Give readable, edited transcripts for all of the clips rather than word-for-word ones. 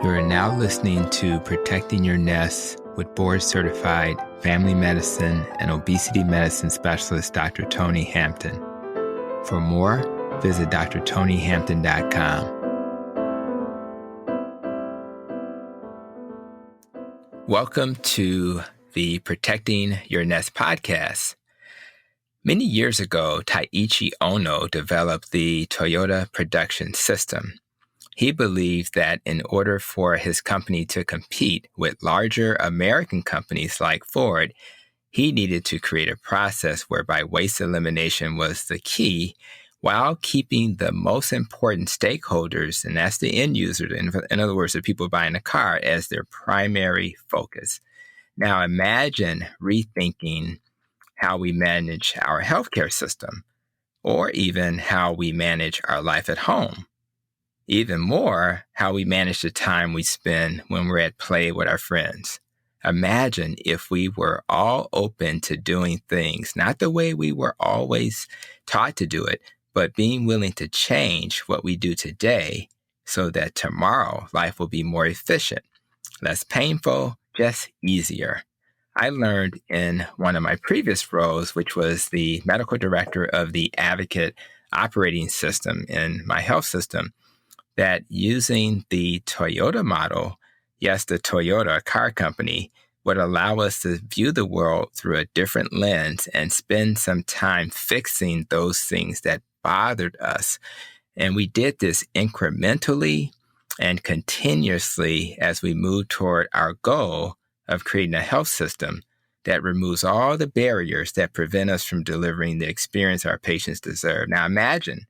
You are now listening to Protecting Your Nest with board-certified family medicine and obesity medicine specialist Dr. Tony Hampton. For more, visit drtonyhampton.com. Welcome to the Protecting Your Nest podcast. Many years ago, Taiichi Ohno developed the Toyota production system. He believed that in order for his company to compete with larger American companies like Ford, he needed to create a process whereby waste elimination was the key while keeping the most important stakeholders, and that's the end user, in other words, the people buying the car, as their primary focus. Now imagine rethinking how we manage our healthcare system, or even how we manage our life at home. Even more, how we manage the time we spend when we're at play with our friends. Imagine if we were all open to doing things, not the way we were always taught to do it, but being willing to change what we do today so that tomorrow life will be more efficient, less painful, just easier. I learned in one of my previous roles, which was the medical director of the Advocate operating system in my health system, that using the Toyota model, yes, the Toyota car company, would allow us to view the world through a different lens and spend some time fixing those things that bothered us. And we did this incrementally and continuously as we moved toward our goal of creating a health system that removes all the barriers that prevent us from delivering the experience our patients deserve. Now imagine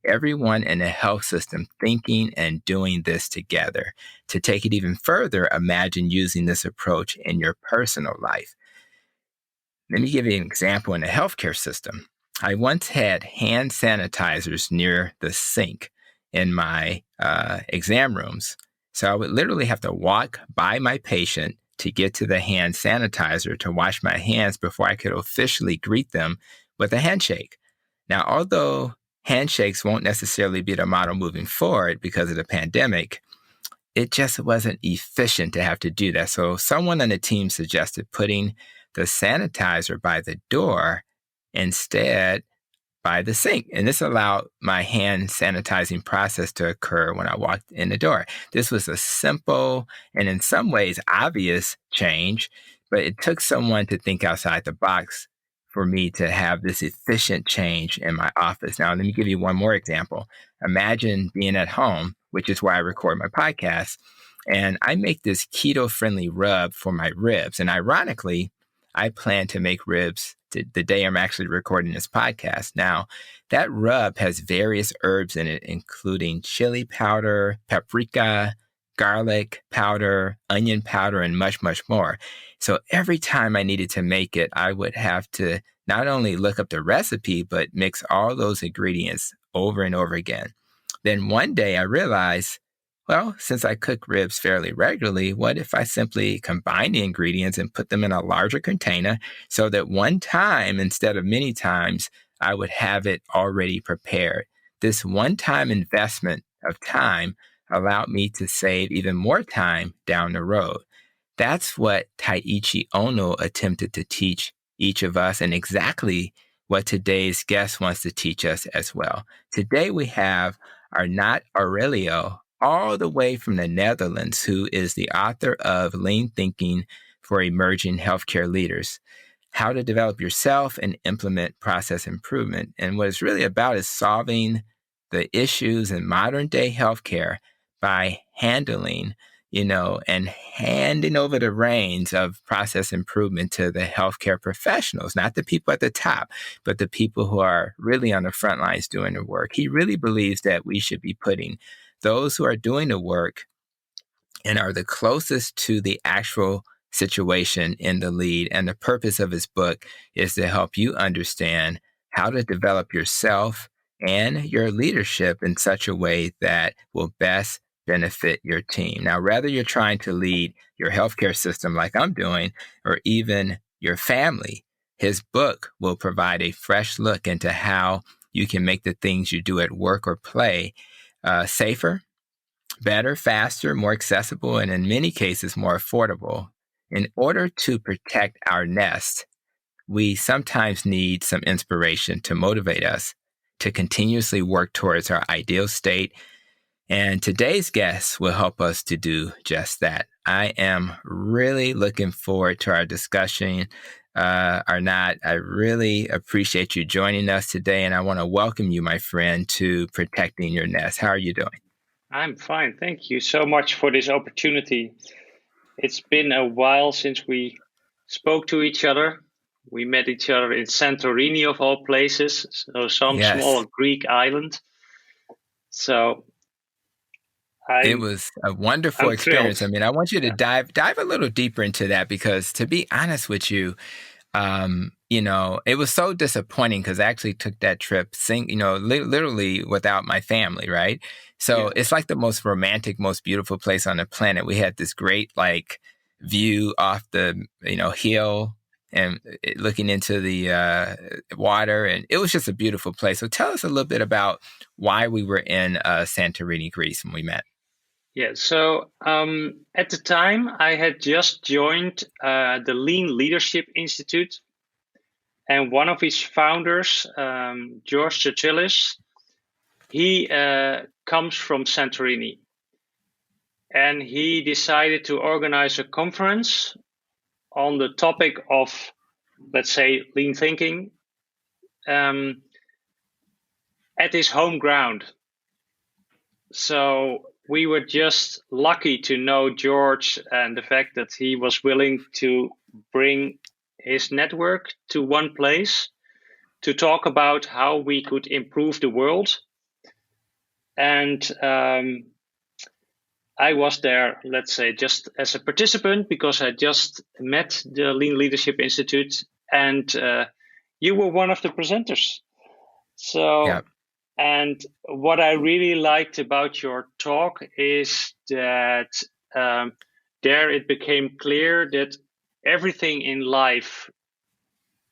everyone in the health system thinking and doing this together. To take it even further, imagine using this approach in your personal life. Let me give you an example in the healthcare system. I once had hand sanitizers near the sink in my exam rooms. So I would literally have to walk by my patient to get to the hand sanitizer to wash my hands before I could officially greet them with a handshake. Now, although handshakes won't necessarily be the model moving forward because of the pandemic, it just wasn't efficient to have to do that. So someone on the team suggested putting the sanitizer by the door instead by the sink. And this allowed my hand sanitizing process to occur when I walked in the door. This was a simple and in some ways obvious change, but it took someone to think outside the box for me to have this efficient change in my office. Now, let me give you one more example. Imagine being at home, which is where I record my podcast, and I make this keto-friendly rub for my ribs. And ironically, I plan to make ribs the day I'm actually recording this podcast. Now, that rub has various herbs in it, including chili powder, paprika, garlic powder, onion powder, and much, much more. So every time I needed to make it, I would have to not only look up the recipe, but mix all those ingredients over and over again. Then one day I realized, well, since I cook ribs fairly regularly, what if I simply combine the ingredients and put them in a larger container so that one time instead of many times, I would have it already prepared. This one-time investment of time allowed me to save even more time down the road. That's what Taiichi Ohno attempted to teach each of us, and exactly what today's guest wants to teach us as well. Today we have Arnout Orelio, all the way from the Netherlands, who is the author of Lean Thinking for Emerging Healthcare Leaders, How to Develop Yourself and Implement Process Improvement. And what it's really about is solving the issues in modern day healthcare by handling, and handing over the reins of process improvement to the healthcare professionals, not the people at the top, but the people who are really on the front lines doing the work. He really believes that we should be putting those who are doing the work and are the closest to the actual situation in the lead. And the purpose of his book is to help you understand how to develop yourself and your leadership in such a way that will best benefit your team. Now, whether you're trying to lead your healthcare system like I'm doing, or even your family, his book will provide a fresh look into how you can make the things you do at work or play safer, better, faster, more accessible, and in many cases, more affordable. In order to protect our nest, we sometimes need some inspiration to motivate us to continuously work towards our ideal state. And today's guest will help us to do just that. I am really looking forward to our discussion. Arnout, I really appreciate you joining us today, and I want to welcome you, my friend, to Protecting Your Nest. How are you doing? I'm fine. Thank you so much for this opportunity. It's been a while since we spoke to each other. We met each other in Santorini, of all places, so some small Yes. Greek island. So It I'm was a wonderful I'm experience. I thrilled. mean, I want you to Yeah, dive a little deeper into that because, to be honest with you, it was so disappointing because I actually took that trip, literally without my family, right? So yeah, it's like the most romantic, most beautiful place on the planet. We had this great like view off the hill and looking into the water, and it was just a beautiful place. So tell us a little bit about why we were in Santorini, Greece, when we met. yeah. So at the time, I had just joined the Lean Leadership Institute, and one of its founders, George Chachilis, he comes from Santorini. And he decided to organize a conference on the topic of, let's say, lean thinking um, at his home ground. So we were just lucky to know George and the fact that he was willing to bring his network to one place to talk about how we could improve the world. And I was there, let's say, just as a participant because I just met the Lean Leadership Institute, and you were one of the presenters. Yeah, So, and what I really liked about your talk is that there it became clear that everything in life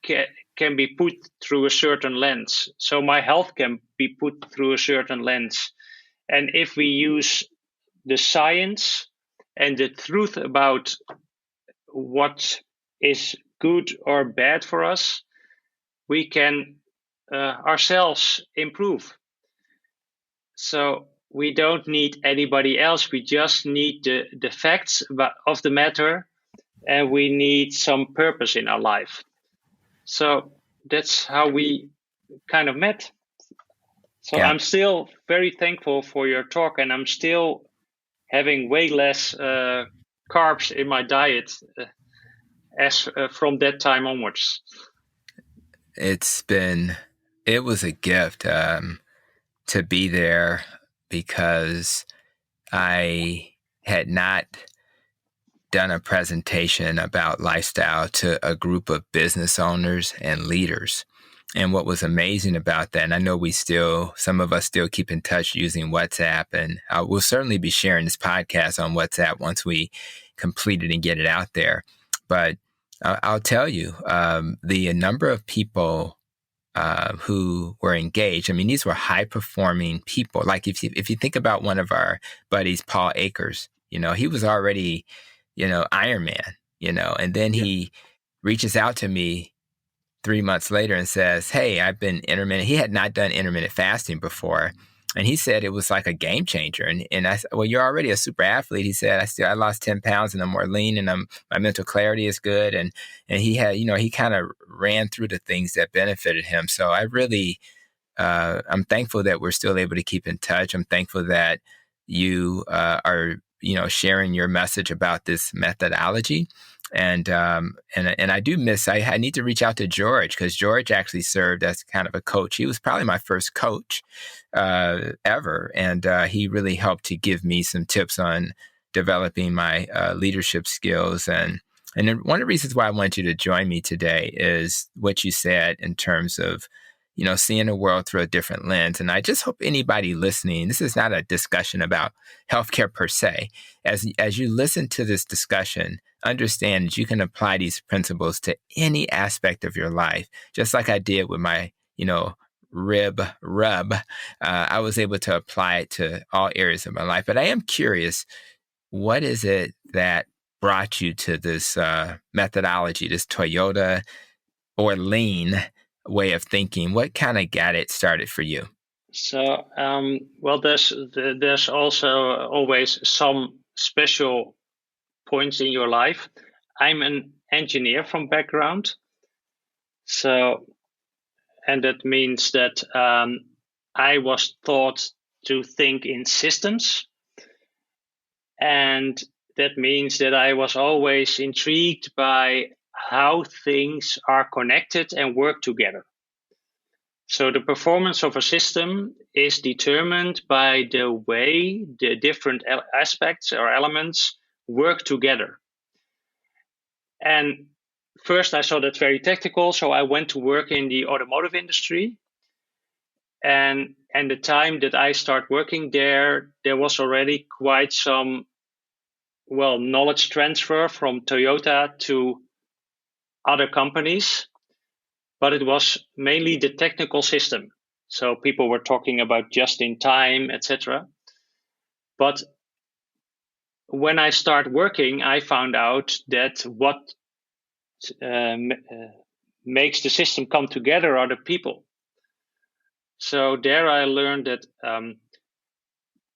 can be put through a certain lens. So my health can be put through a certain lens. And if we use the science and the truth about what is good or bad for us, we can ourselves improve. So we don't need anybody else. We just need the facts of the matter, and we need some purpose in our life. So that's how we kind of met. So yeah. I'm still very thankful for your talk, and I'm still having way less carbs in my diet as from that time onwards. It was a gift to be there because I had not done a presentation about lifestyle to a group of business owners and leaders. And what was amazing about that, and I know some of us still keep in touch using WhatsApp, and I will certainly be sharing this podcast on WhatsApp once we complete it and get it out there. But I'll tell you, the number of people who were engaged. I mean, these were high performing people. Like if you think about one of our buddies, Paul Akers, he was already, Iron Man, and then Yeah, he reaches out to me 3 months later and says, "Hey, I've been intermittent." He had not done intermittent fasting before. And he said it was like a game changer. And I said, "Well, you're already a super athlete." He said, I lost 10 pounds and I'm more lean and my mental clarity is good. And he had, he kind of ran through the things that benefited him. So I'm thankful that we're still able to keep in touch. I'm thankful that you are, sharing your message about this methodology. And I do miss. I need to reach out to George because George actually served as kind of a coach. He was probably my first coach ever, and he really helped to give me some tips on developing my leadership skills. And then one of the reasons why I want you to join me today is what you said in terms of seeing the world through a different lens. And I just hope anybody listening, this is not a discussion about healthcare per se. As you listen to this discussion, understand that you can apply these principles to any aspect of your life, just like I did with my, rib rub, I was able to apply it to all areas of my life. But I am curious, what is it that brought you to this methodology, this Toyota or lean way of thinking? What kind of got it started for you? So, well, there's also always some special points in your life. I'm an engineer from background, so, and that means that I was taught to think in systems, and that means that I was always intrigued by how things are connected and work together. So the performance of a system is determined by the way the different aspects or elements work together. And first I saw that very technical, so I went to work in the automotive industry. And the time that I started working there was already quite some, well, knowledge transfer from Toyota to other companies, but it was mainly the technical system. So people were talking about just in time, etc. But when I started working, I found out that what makes the system come together are the people. So there I learned that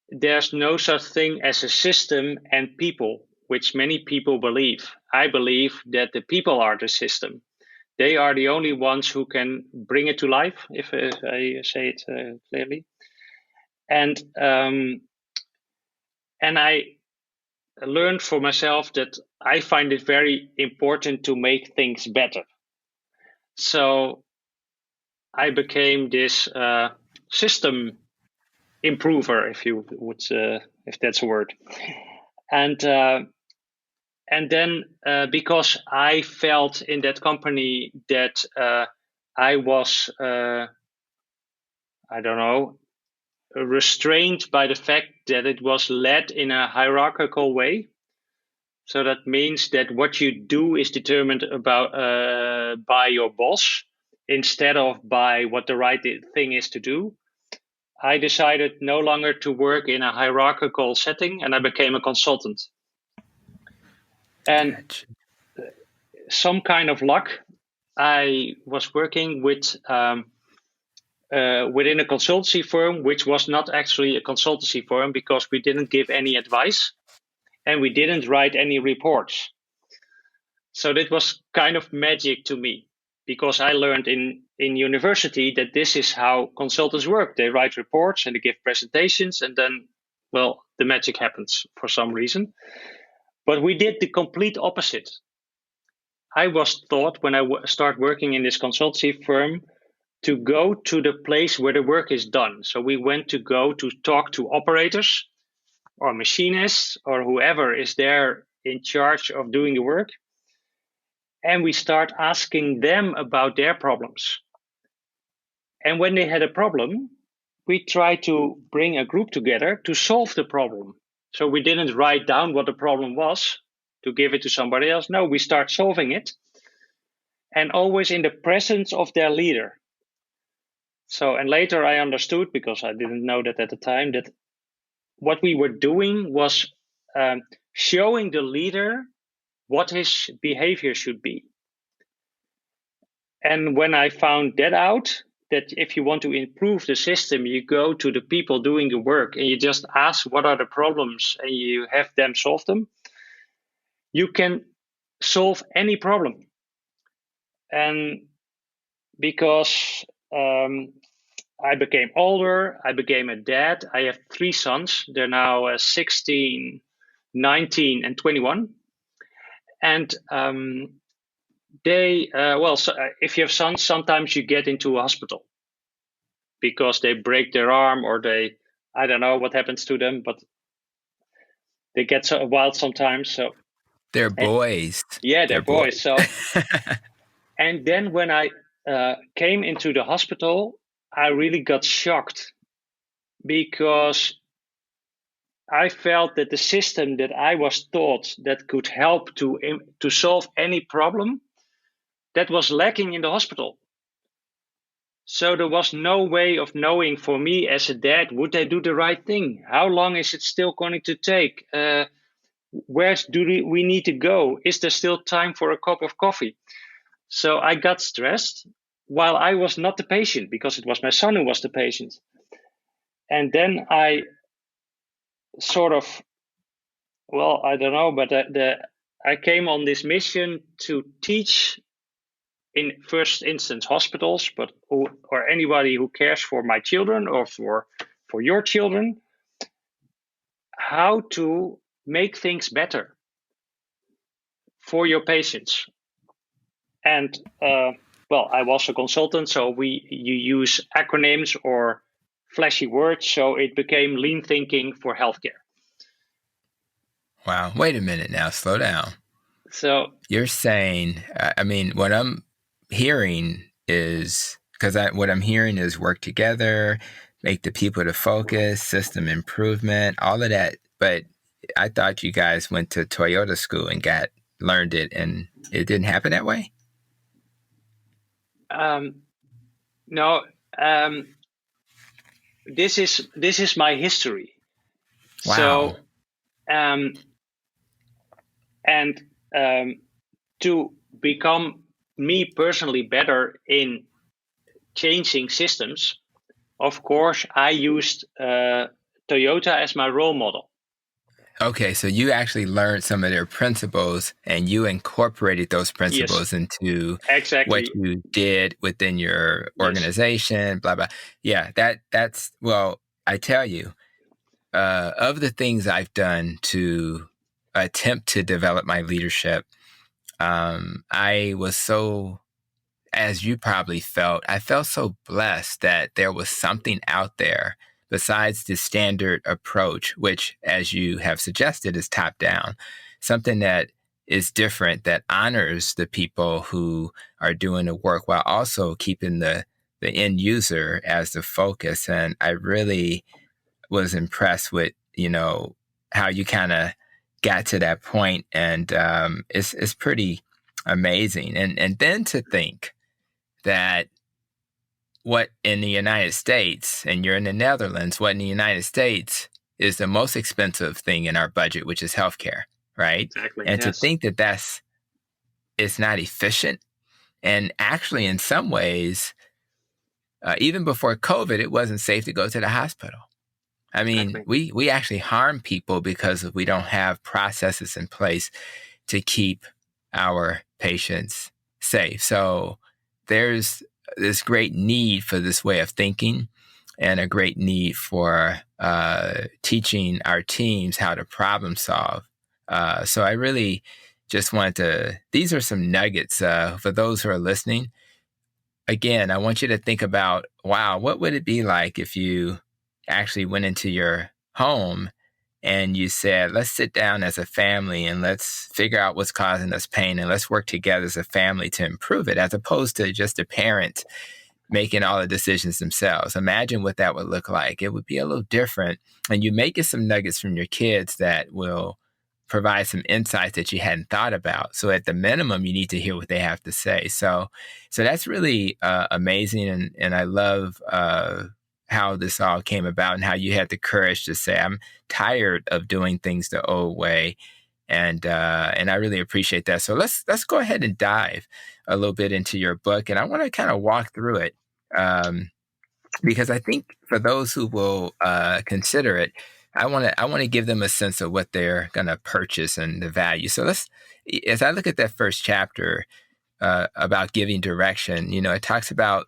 there's no such thing as a system and people, which many people believe. I believe that the people are the system. They are the only ones who can bring it to life, if I say it clearly. And I learned for myself that I find it very important to make things better. So I became this system improver, if you would, if that's a word. And then because I felt in that company that I was, I don't know, restrained by the fact that it was led in a hierarchical way. So that means that what you do is determined by your boss instead of by what the right thing is to do. I decided no longer to work in a hierarchical setting, and I became a consultant. And Gotcha. some kind of luck, I was working with within a consultancy firm, which was not actually a consultancy firm because we didn't give any advice and we didn't write any reports. So that was kind of magic to me because I learned in university that this is how consultants work. They write reports and they give presentations, and then, well, the magic happens for some reason. But we did the complete opposite. I was taught when I started working in this consultancy firm to go to the place where the work is done. So we went to go to talk to operators or machinists or whoever is there in charge of doing the work. And we start asking them about their problems. And when they had a problem, we tried to bring a group together to solve the problem. So we didn't write down what the problem was to give it to somebody else. No, we start solving it, and always in the presence of their leader. So, and later I understood, because I didn't know that at the time, that what we were doing was showing the leader what his behavior should be. And when I found that out, that if you want to improve the system, you go to the people doing the work and you just ask what are the problems and you have them solve them, you can solve any problem. And because I became older, I became a dad. I have 3 sons. They're now 16, 19, and 21. And if you have sons, sometimes you get into a hospital because they break their arm or I don't know what happens to them, but they get so wild sometimes. So They're boys. Yeah, they're boys. So, and then when I came into the hospital, I really got shocked because I felt that the system that I was taught that could help to solve any problem, that was lacking in the hospital. So there was no way of knowing for me as a dad, would I do the right thing? How long is it still going to take? Where do we need to go? Is there still time for a cup of coffee? So I got stressed while I was not the patient, because it was my son who was the patient. And then I sort of, well, I don't know, but I came on this mission to teach, in first instance, hospitals, but or anybody who cares for my children or for your children, how to make things better for your patients. And well, I was a consultant, so you use acronyms or flashy words, so it became lean thinking for healthcare. Wow. Wait a minute now. Slow down. So you're saying, I mean, what I'm hearing is, what I'm hearing is work together, make the people to focus, system improvement, all of that. But I thought you guys went to Toyota school and learned it, and it didn't happen that way. No, this is my history. Wow. So, and to become me personally better in changing systems, of course, I used Toyota as my role model. Okay, so you actually learned some of their principles and you incorporated those principles into what you did within your organization, blah, blah. Yeah, that's, well, I tell you, of the things I've done to attempt to develop my leadership, I was so, as you probably felt, I felt so blessed that there was something out there besides the standard approach, which, as you have suggested, is top down, something that is different, that honors the people who are doing the work while also keeping the end user as the focus. And I really was impressed with, how you kind of got to that point. And it's pretty amazing. And then to think that what in the United States, and you're in the Netherlands, what in the United States is the most expensive thing in our budget, which is healthcare, right? Exactly. And to think that it's not efficient. And actually, in some ways, even before COVID, it wasn't safe to go to the hospital. I mean, we actually harm people because we don't have processes in place to keep our patients safe. So there's this great need for this way of thinking and a great need for teaching our teams how to problem solve. So I really just wanted these are some nuggets for those who are listening. Again, I want you to think about, wow, what would it be like if you actually went into your home and you said, let's sit down as a family and let's figure out what's causing us pain and let's work together as a family to improve it, as opposed to just a parent making all the decisions themselves. Imagine what that would look like. It would be a little different. And you may get some nuggets from your kids that will provide some insights that you hadn't thought about. So at the minimum, you need to hear what they have to say. So that's really amazing. And I love how this all came about and how you had the courage to say, I'm tired of doing things the old way. And I really appreciate that. So let's go ahead and dive a little bit into your book. And I want to kind of walk through it because I think for those who will consider it, I want to give them a sense of what they're going to purchase and the value. So as I look at that first chapter about giving direction, it talks about,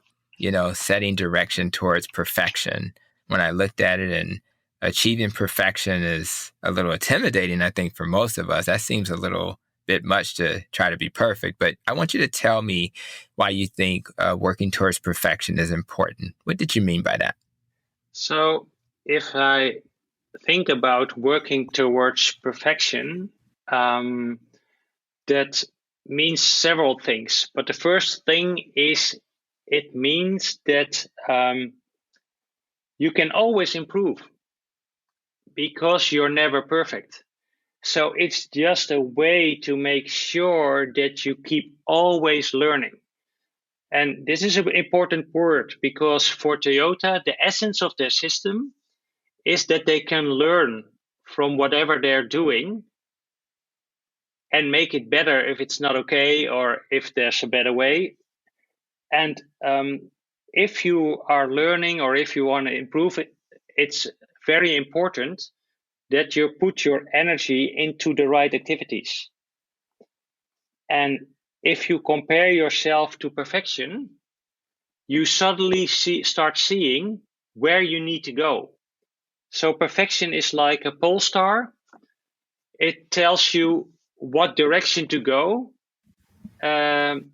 setting direction towards perfection. When I looked at it, and achieving perfection is a little intimidating, I think, for most of us. That seems a little bit much to try to be perfect. But I want you to tell me why you think working towards perfection is important. What did you mean by that? So if I think about working towards perfection, that means several things. But the first thing is, it means that you can always improve because you're never perfect. So it's just a way to make sure that you keep always learning. And this is an important word because for Toyota, the essence of their system is that they can learn from whatever they're doing and make it better if it's not okay or if there's a better way. And if you are learning or if you want to improve it, it's very important that you put your energy into the right activities. And if you compare yourself to perfection, you suddenly start seeing where you need to go. So perfection is like a pole star. It tells you what direction to go. And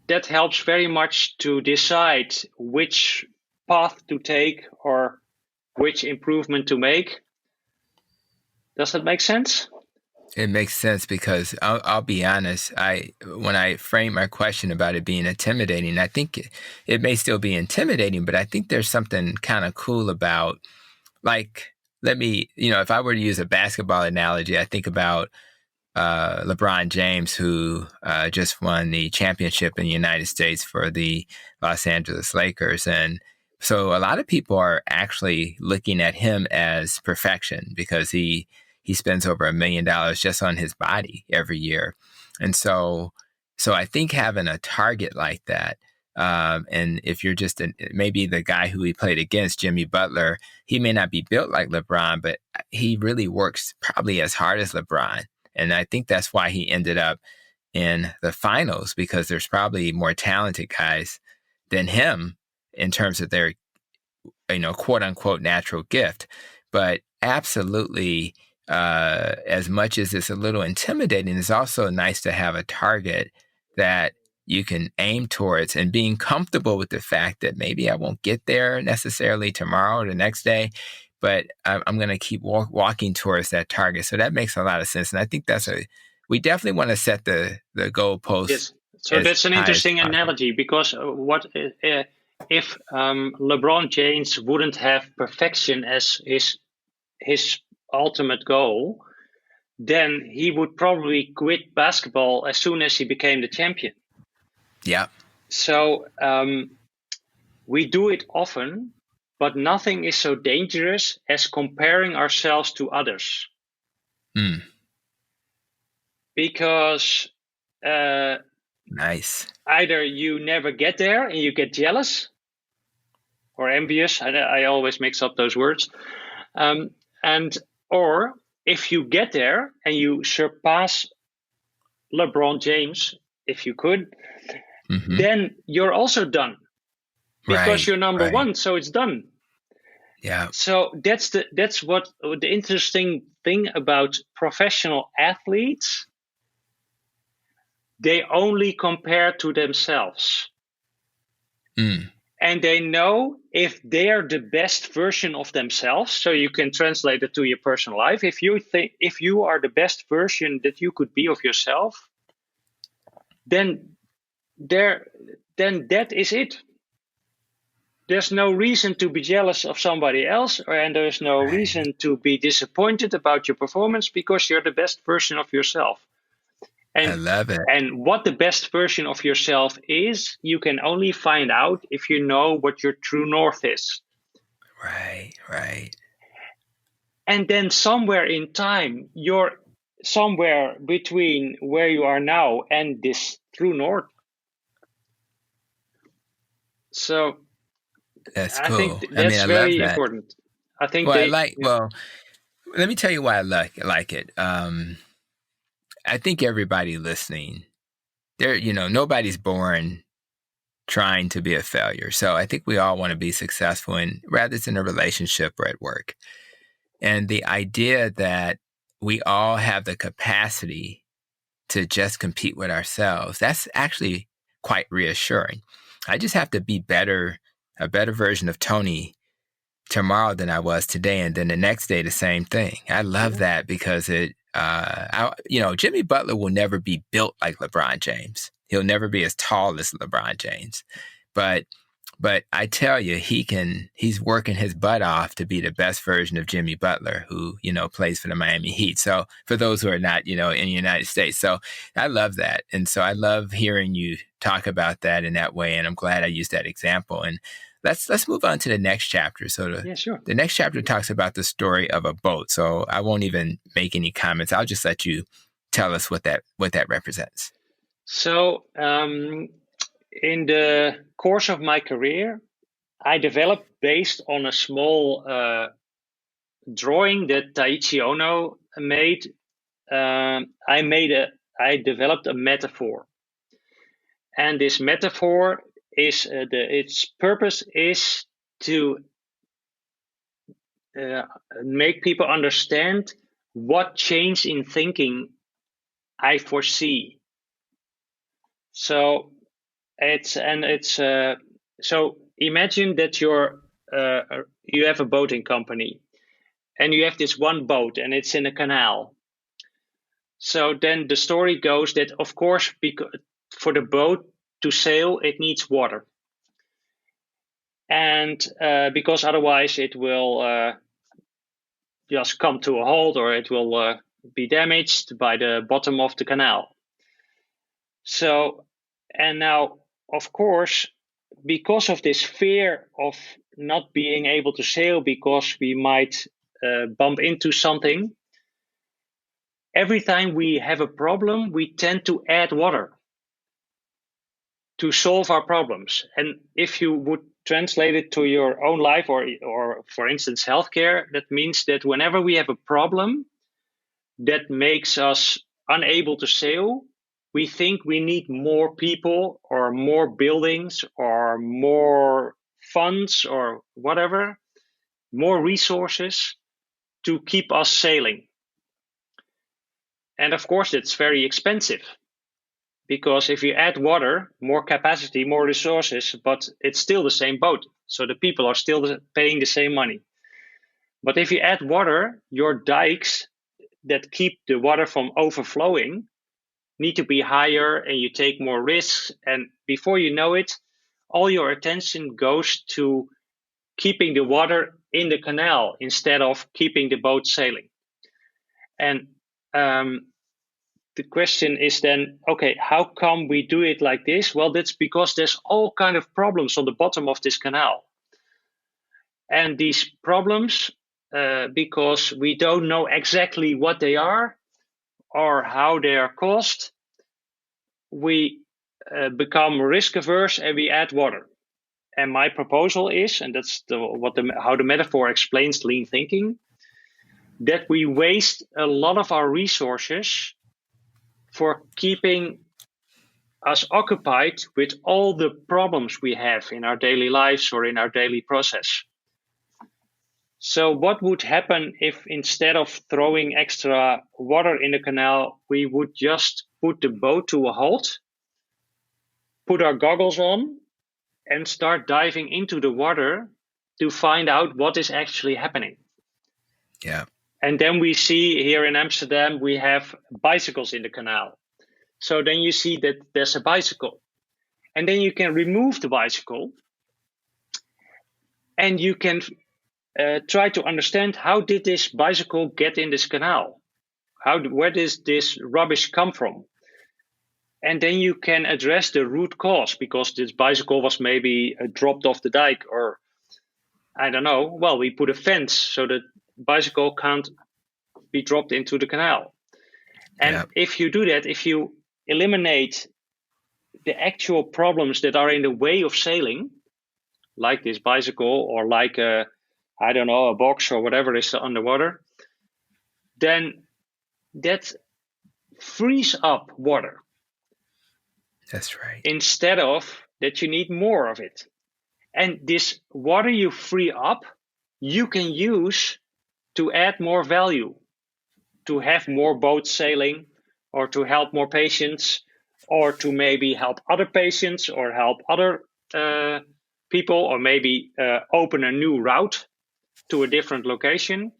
that helps very much to decide which path to take or which improvement to make. Does that make sense? It makes sense because I'll be honest. When I frame my question about it being intimidating, I think it may still be intimidating, but I think there's something kind of cool about, like, if I were to use a basketball analogy, I think about LeBron James, who just won the championship in the United States for the Los Angeles Lakers. And so a lot of people are actually looking at him as perfection because he spends over $1 million just on his body every year. And so I think having a target like that, and if you're just maybe the guy who he played against, Jimmy Butler, he may not be built like LeBron, but he really works probably as hard as LeBron. And I think that's why he ended up in the finals, because there's probably more talented guys than him in terms of their, quote unquote, natural gift. But absolutely, as much as it's a little intimidating, it's also nice to have a target that you can aim towards, and being comfortable with the fact that maybe I won't get there necessarily tomorrow or the next day, but I'm going to keep walking towards that target. So that makes a lot of sense. And I think we definitely want to set the goalposts. Yes. So that's an interesting analogy, because if LeBron James wouldn't have perfection as his ultimate goal, then he would probably quit basketball as soon as he became the champion. Yeah. So we do it often, but nothing is so dangerous as comparing ourselves to others. Because nice. Either you never get there and you get jealous or envious. I always mix up those words. Or if you get there and you surpass LeBron James, if you could, then you're also done. Because you're number one, so it's done. Yeah. So that's what the interesting thing about professional athletes. They only compare to themselves. And they know if they are the best version of themselves. So you can translate it to your personal life. If you are the best version that you could be of yourself, then that is it. There's no reason to be jealous of somebody else, and there's no reason to be disappointed about your performance, because you're the best version of yourself. And, I love it. And what the best version of yourself is, you can only find out if you know what your true north is. Right. And then somewhere in time, you're somewhere between where you are now and this true north. So that's cool. I think that's very important. I think well, let me tell you why I like it. I think everybody listening, nobody's born trying to be a failure. So I think we all want to be successful, whether it's in a relationship or at work. And the idea that we all have the capacity to just compete with ourselves, that's actually quite reassuring. I just have to be a better version of Tony tomorrow than I was today, and then the next day the same thing. I love that, because Jimmy Butler will never be built like LeBron James. He'll never be as tall as LeBron James, but But I tell you, he's working his butt off to be the best version of Jimmy Butler, who, plays for the Miami Heat. So for those who are not, in the United States. So I love that. And so I love hearing you talk about that in that way. And I'm glad I used that example. And let's move on to the next chapter. So Yeah, sure. The next chapter talks about the story of a boat. So I won't even make any comments. I'll just let you tell us what that represents. So in the course of my career, I developed, based on a small drawing that Taiichi Ohno made, I developed a metaphor. And this metaphor is its purpose is to make people understand what change in thinking I foresee. So so imagine that you have a boating company, and you have this one boat, and it's in a canal. So then the story goes that, of course, for the boat to sail, it needs water, and because otherwise it will just come to a halt, or it will be damaged by the bottom of the canal. So, and now, of course, because of this fear of not being able to sail because we might bump into something, every time we have a problem, we tend to add water to solve our problems. And if you would translate it to your own life, or for instance, healthcare, that means that whenever we have a problem that makes us unable to sail, we think we need more people or more buildings or more funds or whatever, more resources to keep us sailing. And of course, it's very expensive, because if you add water, more capacity, more resources, but it's still the same boat. So the people are still paying the same money. But if you add water, your dikes that keep the water from overflowing need to be higher, and you take more risks. And before you know it, all your attention goes to keeping the water in the canal instead of keeping the boat sailing. And the question is then, okay, how come we do it like this? Well, that's because there's all kind of problems on the bottom of this canal. And these problems, because we don't know exactly what they are or how they are caused, we become risk averse and we add water. And my proposal is, and that's how the metaphor explains lean thinking, that we waste a lot of our resources for keeping us occupied with all the problems we have in our daily lives or in our daily process. So what would happen if, instead of throwing extra water in the canal, we would just put the boat to a halt, put our goggles on, and start diving into the water to find out what is actually happening? Yeah. And then we see here in Amsterdam, we have bicycles in the canal. So then you see that there's a bicycle. And then you can remove the bicycle, and you can try to understand, how did this bicycle get in this canal? Where does this rubbish come from? And then you can address the root cause, because this bicycle was maybe dropped off the dike, or I don't know. Well, we put a fence so that bicycle can't be dropped into the canal. And if you do that, if you eliminate the actual problems that are in the way of sailing, like this bicycle, or like a box or whatever is underwater, then that frees up water. That's right. Instead of that you need more of it. And this water you free up, you can use to add more value, to have more boats sailing, or to help more patients, or to maybe help other patients, or help other people, or maybe open a new route to a different location,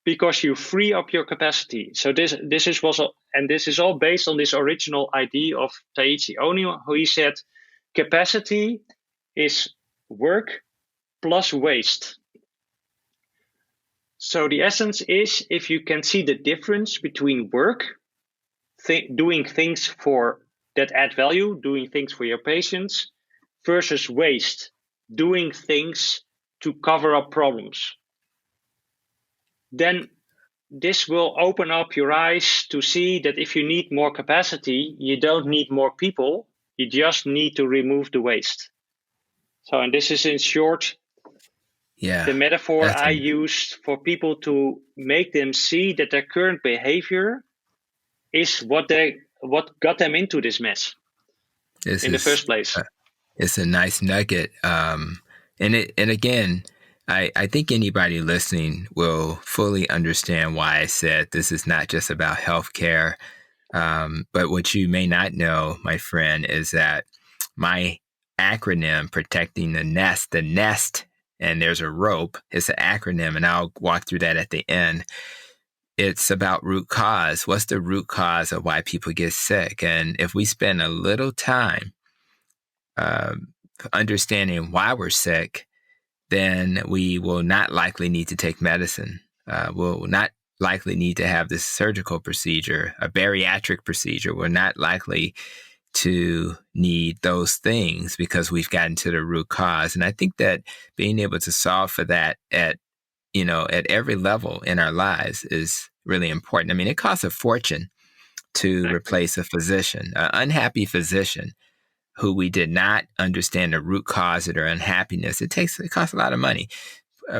because you free up your capacity. So this is all based on this original idea of Taiichi Ohno, who he said capacity is work plus waste. So the essence is, if you can see the difference between work, doing things that add value, doing things for your patients, versus waste, doing things to cover up problems, then this will open up your eyes to see that if you need more capacity, you don't need more people, you just need to remove the waste. So, and this is in short, the metaphor I used for people to make them see that their current behavior is what got them into this mess in the first place. It's a nice nugget. And again, I think anybody listening will fully understand why I said this is not just about healthcare. But what you may not know, my friend, is that my acronym, protecting the nest, and there's a rope, it's an acronym, and I'll walk through that at the end. It's about root cause. What's the root cause of why people get sick? And if we spend a little time understanding why we're sick, then we will not likely need to take medicine. We'll not likely need to have this surgical procedure, a bariatric procedure. We're not likely to need those things because we've gotten to the root cause. And I think that being able to solve for that at every level in our lives is really important. I mean, it costs a fortune to replace a physician, an unhappy physician who we did not understand the root cause of their unhappiness. It costs a lot of money.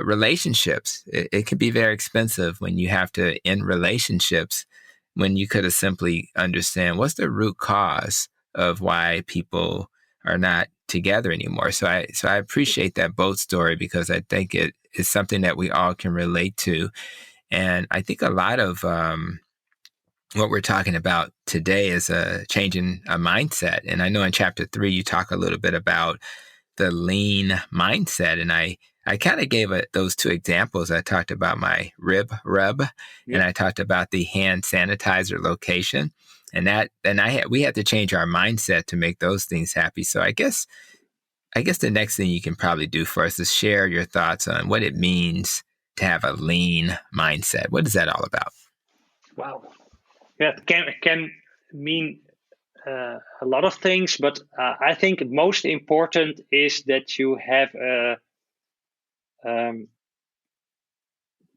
Relationships, it can be very expensive when you have to end relationships when you could have simply understand what's the root cause of why people are not together anymore. So I appreciate that boat story because I think it is something that we all can relate to. And I think a lot of what we're talking about today is changing a mindset. And I know in chapter 3, you talk a little bit about the lean mindset. And I kind of gave those two examples. I talked about my rib rub, and I talked about the hand sanitizer location. And we had to change our mindset to make those things happy. So I guess the next thing you can probably do for us is share your thoughts on what it means to have a lean mindset. What is that all about? Wow. Yeah, it can mean a lot of things, but I think most important is that you have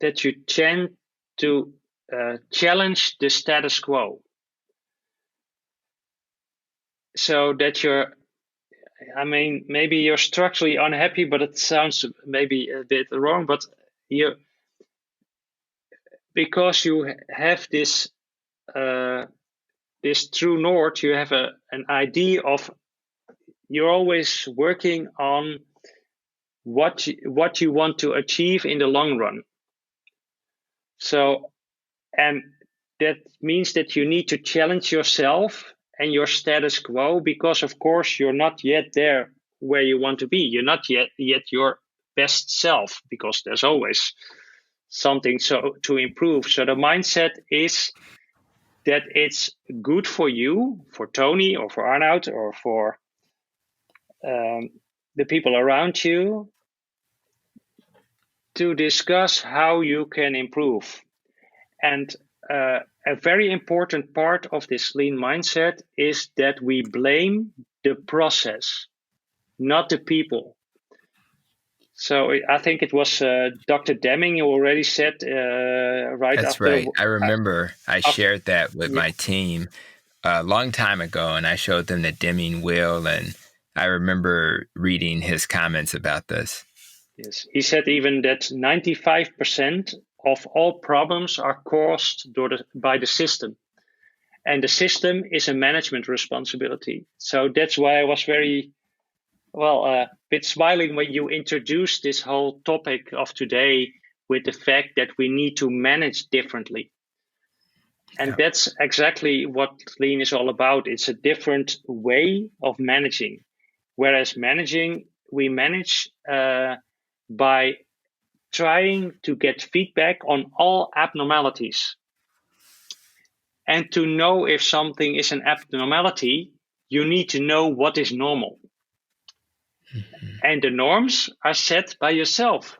that you tend to challenge the status quo. So that maybe you're structurally unhappy, but it sounds maybe a bit wrong, but because you have this true north, you have an idea of you're always working on what you want to achieve in the long run. So, and that means that you need to challenge yourself and your status quo, because of course you're not yet there where you want to be. You're not yet your best self, because there's always something to improve. So the mindset is that it's good for you, for Tony or for Arnout or for the people around you, to discuss how you can improve. And a very important part of this lean mindset is that we blame the process, not the people. So I think it was Dr. Deming who already said right That's after. Right. I remember I shared that with my team a long time ago, and I showed them the Deming wheel, and I remember reading his comments about this. Yes, he said even that 95% of all problems are caused by the system. And the system is a management responsibility. So that's why I was very, bit smiling when you introduced this whole topic of today with the fact that we need to manage differently. And that's exactly what lean is all about. It's a different way of managing. Whereas we manage by trying to get feedback on all abnormalities. And to know if something is an abnormality, you need to know what is normal. And the norms are set by yourself.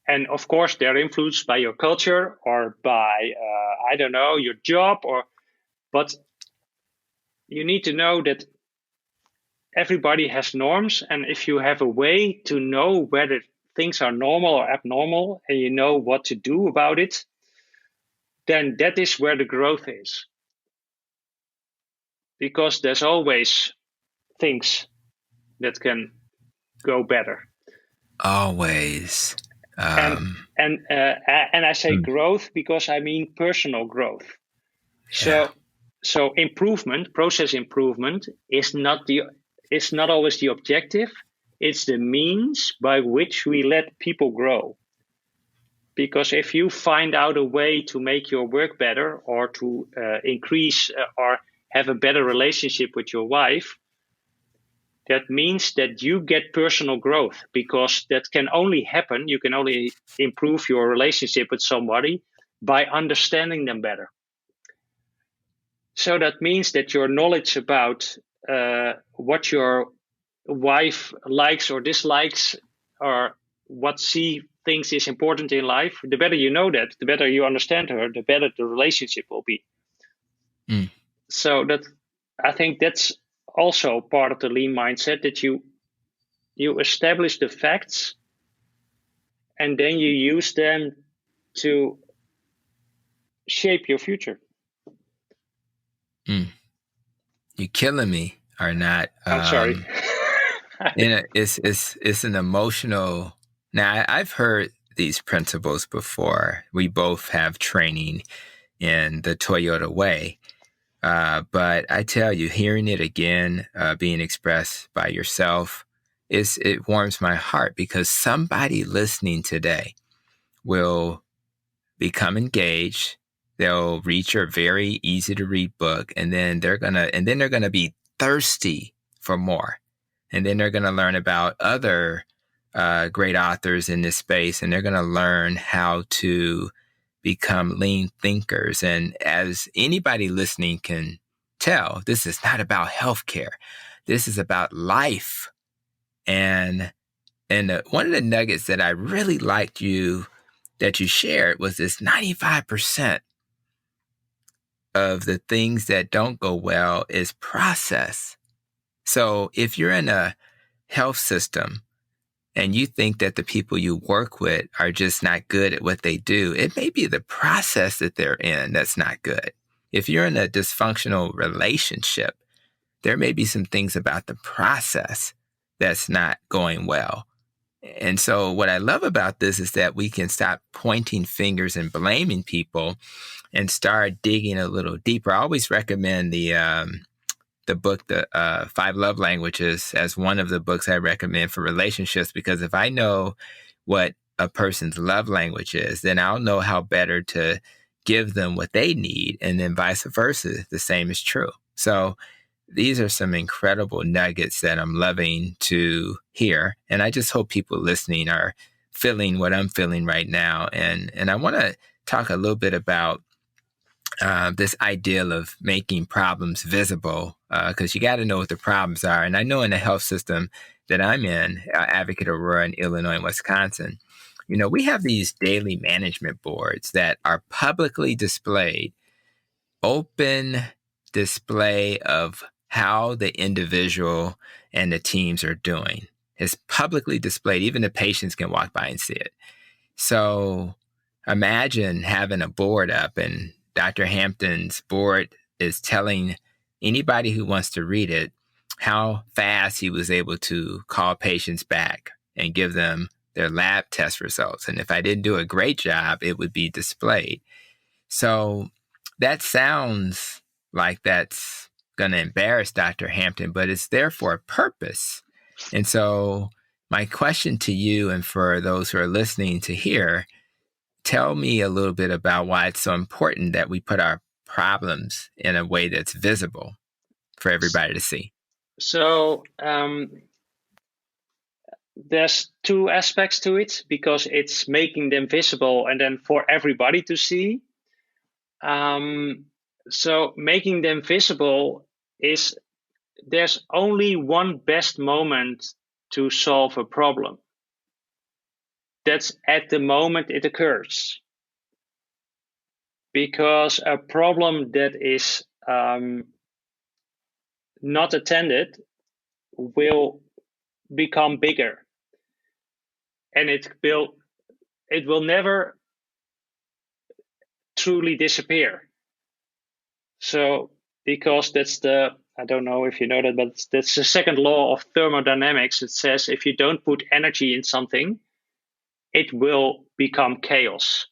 And of course, they're influenced by your culture or by, I don't know, your job, but you need to know that everybody has norms. And if you have a way to know whether things are normal or abnormal, and you know what to do about it, then that is where the growth is. Because there's always things that can go better. Always. And I say growth because I mean personal growth. Yeah. So improvement, process improvement, is not always the objective. It's the means by which we let people grow. Because if you find out a way to make your work better, or to increase or have a better relationship with your wife, that means that you get personal growth, because that can only happen. You can only improve your relationship with somebody by understanding them better. So that means that your knowledge about what your wife likes or dislikes, or what she thinks is important in life, the better you know that, the better you understand her, the better the relationship will be. Mm. So that, I think that's also part of the lean mindset, that you establish the facts and then you use them to shape your future. You're killing me, Arnout. I'm sorry. It's an emotional. Now, I've heard these principles before. We both have training in the Toyota way. But I tell you, hearing it again, being expressed by yourself, it warms my heart, because somebody listening today will become engaged. They'll read your very easy to read book, and then they're gonna be thirsty for more, and then they're gonna learn about other great authors in this space, and they're gonna learn how to become lean thinkers. And as anybody listening can tell, this is not about healthcare. This is about life. And one of the nuggets that I really liked that you shared was this: 95% of the things that don't go well is process. So if you're in a health system and you think that the people you work with are just not good at what they do, it may be the process that they're in that's not good. If you're in a dysfunctional relationship, there may be some things about the process that's not going well. And so what I love about this is that we can stop pointing fingers and blaming people and start digging a little deeper. I always recommend the book, the 5 Love Languages, as one of the books I recommend for relationships, because if I know what a person's love language is, then I'll know how better to give them what they need, and then vice versa, the same is true. So these are some incredible nuggets that I'm loving to hear, and I just hope people listening are feeling what I'm feeling right now. And I want to talk a little bit about this ideal of making problems visible, because you got to know what the problems are. And I know in the health system that I'm in, Advocate Aurora in Illinois and Wisconsin, we have these daily management boards that are publicly displayed, open display of how the individual and the teams are doing. It's publicly displayed. Even the patients can walk by and see it. So imagine having a board up, and Dr. Hampton's board is telling anybody who wants to read it how fast he was able to call patients back and give them their lab test results. And if I didn't do a great job, it would be displayed. So that sounds like that's going to embarrass Dr. Hampton, but it's there for a purpose. And so my question to you, and for those who are listening to hear, tell me a little bit about why it's so important that we put our problems in a way that's visible for everybody to see. So there's 2 aspects to it, because it's making them visible and then for everybody to see. So making them visible is there's only one best moment to solve a problem. That's at the moment it occurs. Because a problem that is not attended will become bigger, and it will never truly disappear. So because that's I don't know if you know that, but that's the second law of thermodynamics. It says if you don't put energy in something, it will become chaos,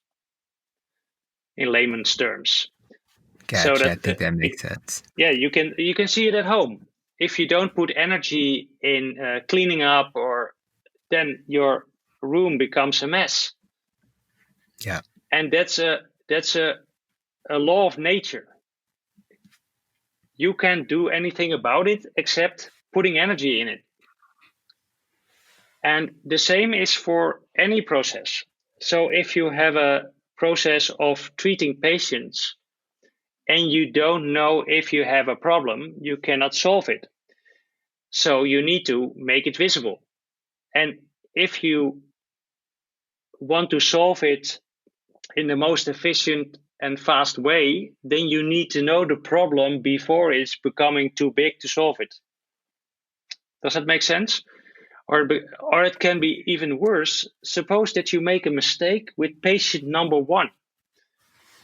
in layman's terms. Gotcha. So I think that makes sense. Yeah, you can see it at home. If you don't put energy in cleaning up, then your room becomes a mess. Yeah. And that's a law of nature. You can't do anything about it except putting energy in it. And the same is for any process. So if you have a process of treating patients and you don't know if you have a problem, you cannot solve it. So you need to make it visible. And if you want to solve it in the most efficient and fast way, then you need to know the problem before it's becoming too big to solve it. Does that make sense? Or it can be even worse. Suppose that you make a mistake with patient number 1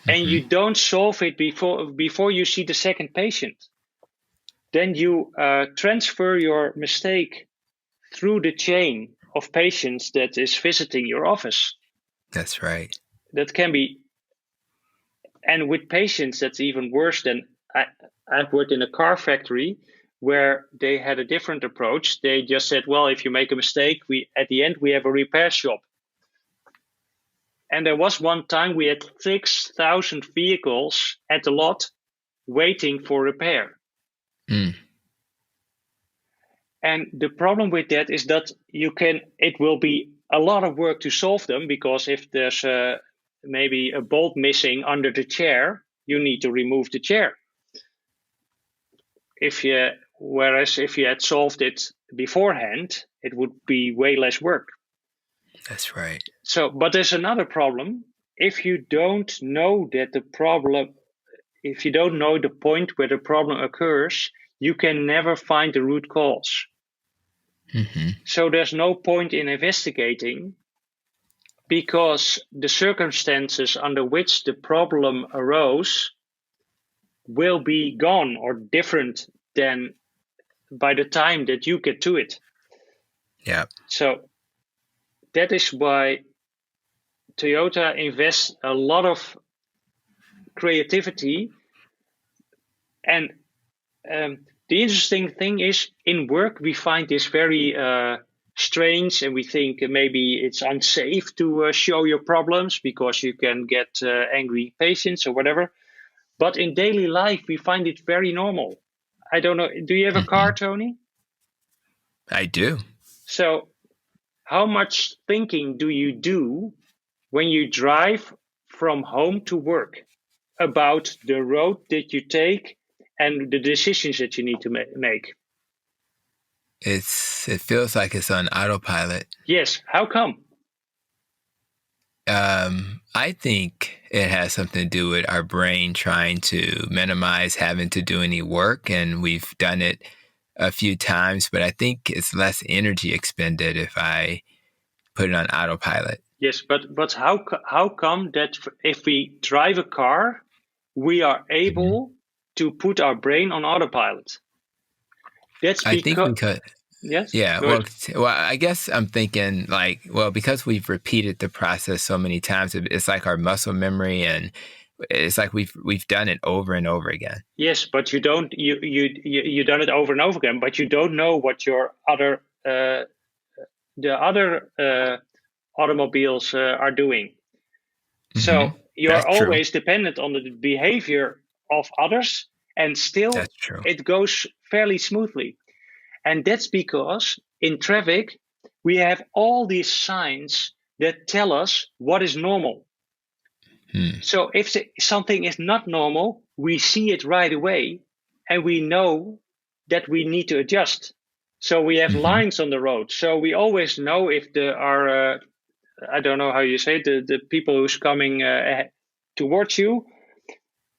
and you don't solve it before you see the second patient. Then you transfer your mistake through the chain of patients that is visiting your office. That's right. That can be, and with patients, that's even worse than, I've worked in a car factory where they had a different approach. They just said, well, if you make a mistake, at the end, we have a repair shop. And there was one time we had 6,000 vehicles at the lot waiting for repair. Mm. And the problem with that is that it will be a lot of work to solve them, because if there's maybe a bolt missing under the chair, you need to remove the chair. Whereas if you had solved it beforehand, it would be way less work. That's right. So, but there's another problem. If you don't know the point where the problem occurs, you can never find the root cause. Mm-hmm. So there's no point in investigating, because the circumstances under which the problem arose will be gone or different than by the time that you get to it. Yeah. So that is why Toyota invests a lot of creativity. And the interesting thing is, in work, we find this very strange, and we think maybe it's unsafe to show your problems because you can get angry patients or whatever. But in daily life, we find it very normal. I don't know. Do you have a car, Tony? I do. So how much thinking do you do when you drive from home to work about the road that you take and the decisions that you need to make? It feels like it's on autopilot. Yes. How come? I think it has something to do with our brain trying to minimize having to do any work, and we've done it a few times, but I think it's less energy expended if I put it on autopilot. Yes, but how come that if we drive a car, we are able to put our brain on autopilot? That's because yes. Yeah. Well, I guess I'm thinking because we've repeated the process so many times, it's like our muscle memory, and it's like we've done it over and over again. Yes, but you done it over and over again, but you don't know what your other automobiles are doing. Mm-hmm. So you're always dependent on the behavior of others, and still it goes fairly smoothly. And that's because in traffic, we have all these signs that tell us what is normal. So if something is not normal, we see it right away, and we know that we need to adjust. So we have lines on the road. So we always know if our I don't know how you say it, the people who's coming towards you,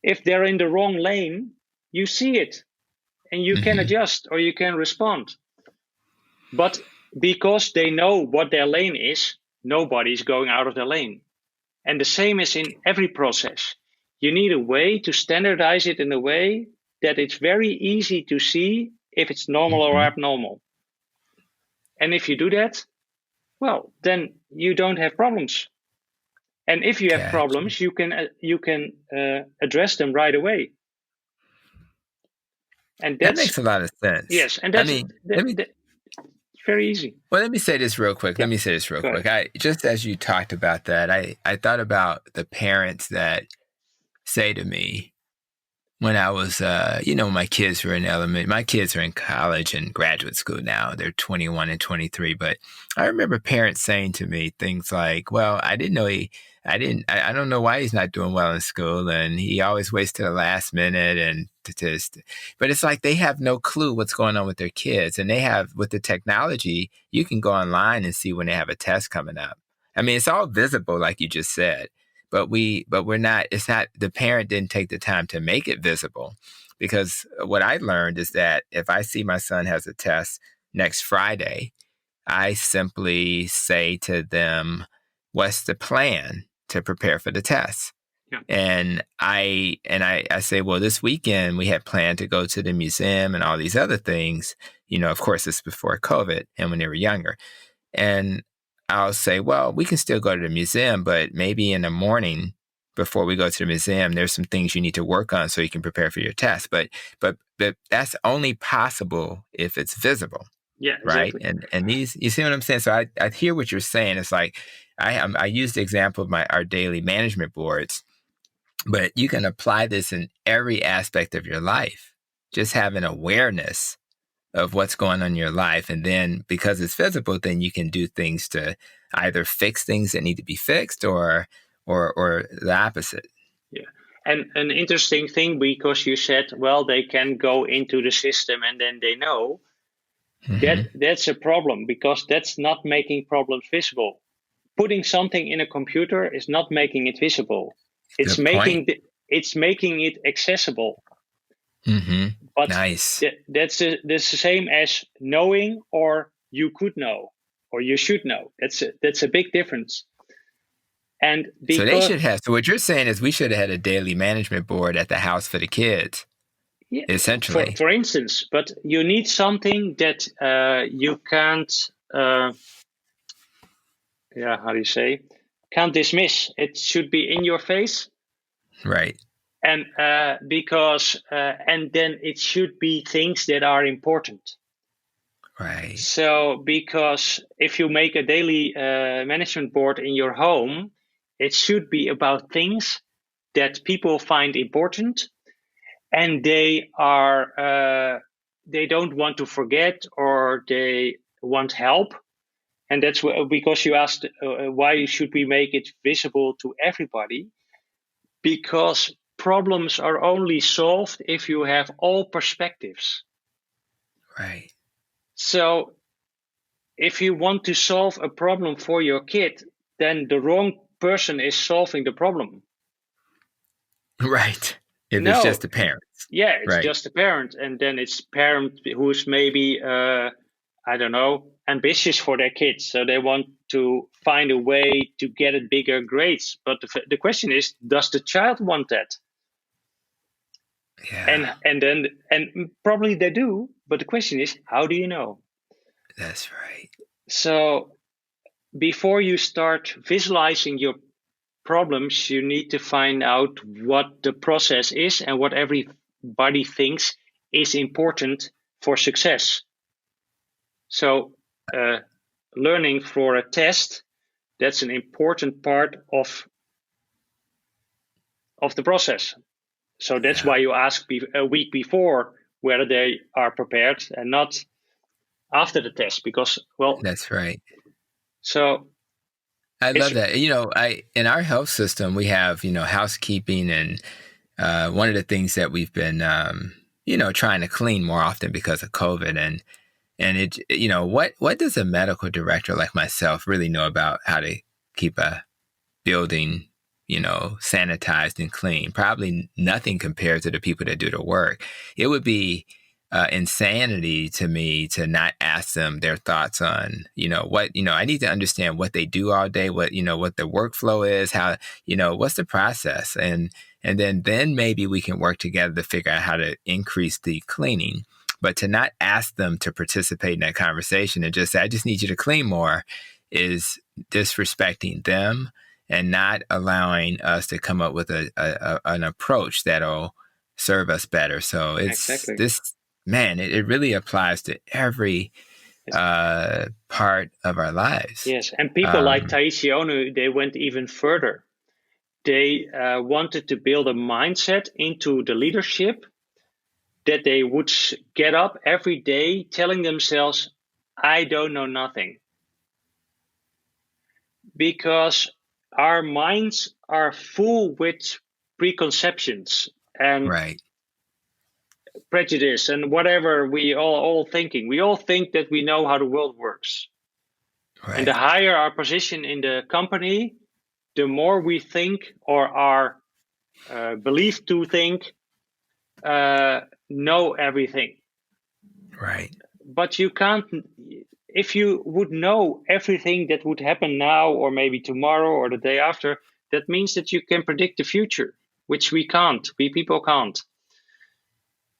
if they're in the wrong lane, you see it and you can adjust or you can respond. But because they know what their lane is, nobody's going out of their lane. And the same is in every process. You need a way to standardize it in a way that it's very easy to see if it's normal or abnormal. And if you do that, well, then you don't have problems. And if you have problems, you can address them right away. And that makes a lot of sense. Yes, and that's very easy. Well, let me say this real quick. Just as you talked about that, I thought about the parents that say to me when I was, my kids were my kids are in college and graduate school now. They're 21 and 23. But I remember parents saying to me things like, well, I don't know why he's not doing well in school. And he always waits to the last minute but it's like they have no clue what's going on with their kids. And with the technology, you can go online and see when they have a test coming up. I mean, it's all visible, like you just said. But the parent didn't take the time to make it visible, because what I learned is that if I see my son has a test next Friday, I simply say to them, what's the plan to prepare for the test? Yeah. And I say, well, this weekend we had planned to go to the museum and all these other things, of course, it's before COVID and when they were younger. And I'll say, well, we can still go to the museum, but maybe in the morning before we go to the museum, there's some things you need to work on so you can prepare for your test. But that's only possible if it's visible. Yeah, exactly. Right. And these, you see what I'm saying? So I hear what you're saying. It's like I use the example of our daily management boards, but you can apply this in every aspect of your life. Just having awareness of what's going on in your life. And then because it's visible, then you can do things to either fix things that need to be fixed or the opposite. Yeah. And an interesting thing, because you said, well, they can go into the system and then they know that's a problem, because that's not making problems visible. Putting something in a computer is not making it visible. It's making it accessible. But nice. That's the same as knowing, or you could know, or you should know. That's a big difference. And so they should have. So what you're saying is we should have had a daily management board at the house for the kids. Yeah, essentially. For instance, but you need something that you can't. How do you say? Can't dismiss. It should be in your face. Right. And and then it should be things that are important. Right. So because if you make a daily management board in your home, it should be about things that people find important, and they don't want to forget, or they want help. And that's because you asked why should we make it visible to everybody? Because problems are only solved if you have all perspectives. Right. So if you want to solve a problem for your kid, then the wrong person is solving the problem. Right. If it's just a parent. Yeah, it's just a parent. And then it's parent who's maybe, ambitious for their kids. So they want to find a way to get it bigger grades. But the question is, does the child want that? Yeah. And probably they do. But the question is, how do you know? That's right. So before you start visualizing your problems, you need to find out what the process is and what everybody thinks is important for success. So learning for a test, that's an important part of the process. So that's why you ask a week before whether they are prepared and not after the test, because, well, that's right. So I love that. In our health system, we have, housekeeping, and one of the things that we've been, trying to clean more often because of COVID. And it, what does a medical director like myself really know about how to keep a building, sanitized and clean? Probably nothing compared to the people that do the work. It would be insanity to me to not ask them their thoughts on, what, I need to understand what they do all day, what the workflow is, how, what's the process. And then maybe we can work together to figure out how to increase the cleaning. But to not ask them to participate in that conversation and just say, I just need you to clean more, is disrespecting them and not allowing us to come up with an approach that'll serve us better. So it's Exactly. this, man, it really applies to every part of our lives. Yes, and people like Taiichi Ohno, they went even further. They wanted to build a mindset into the leadership that they would get up every day telling themselves, I don't know nothing. Because our minds are full with preconceptions and prejudice and whatever we all thinking. We all think that we know how the world works. Right. And the higher our position in the company, the more we think or are believed to think, know everything. Right. But you can't, if you would know everything that would happen now or maybe tomorrow or the day after, that means that you can predict the future, which we can't. We people can't.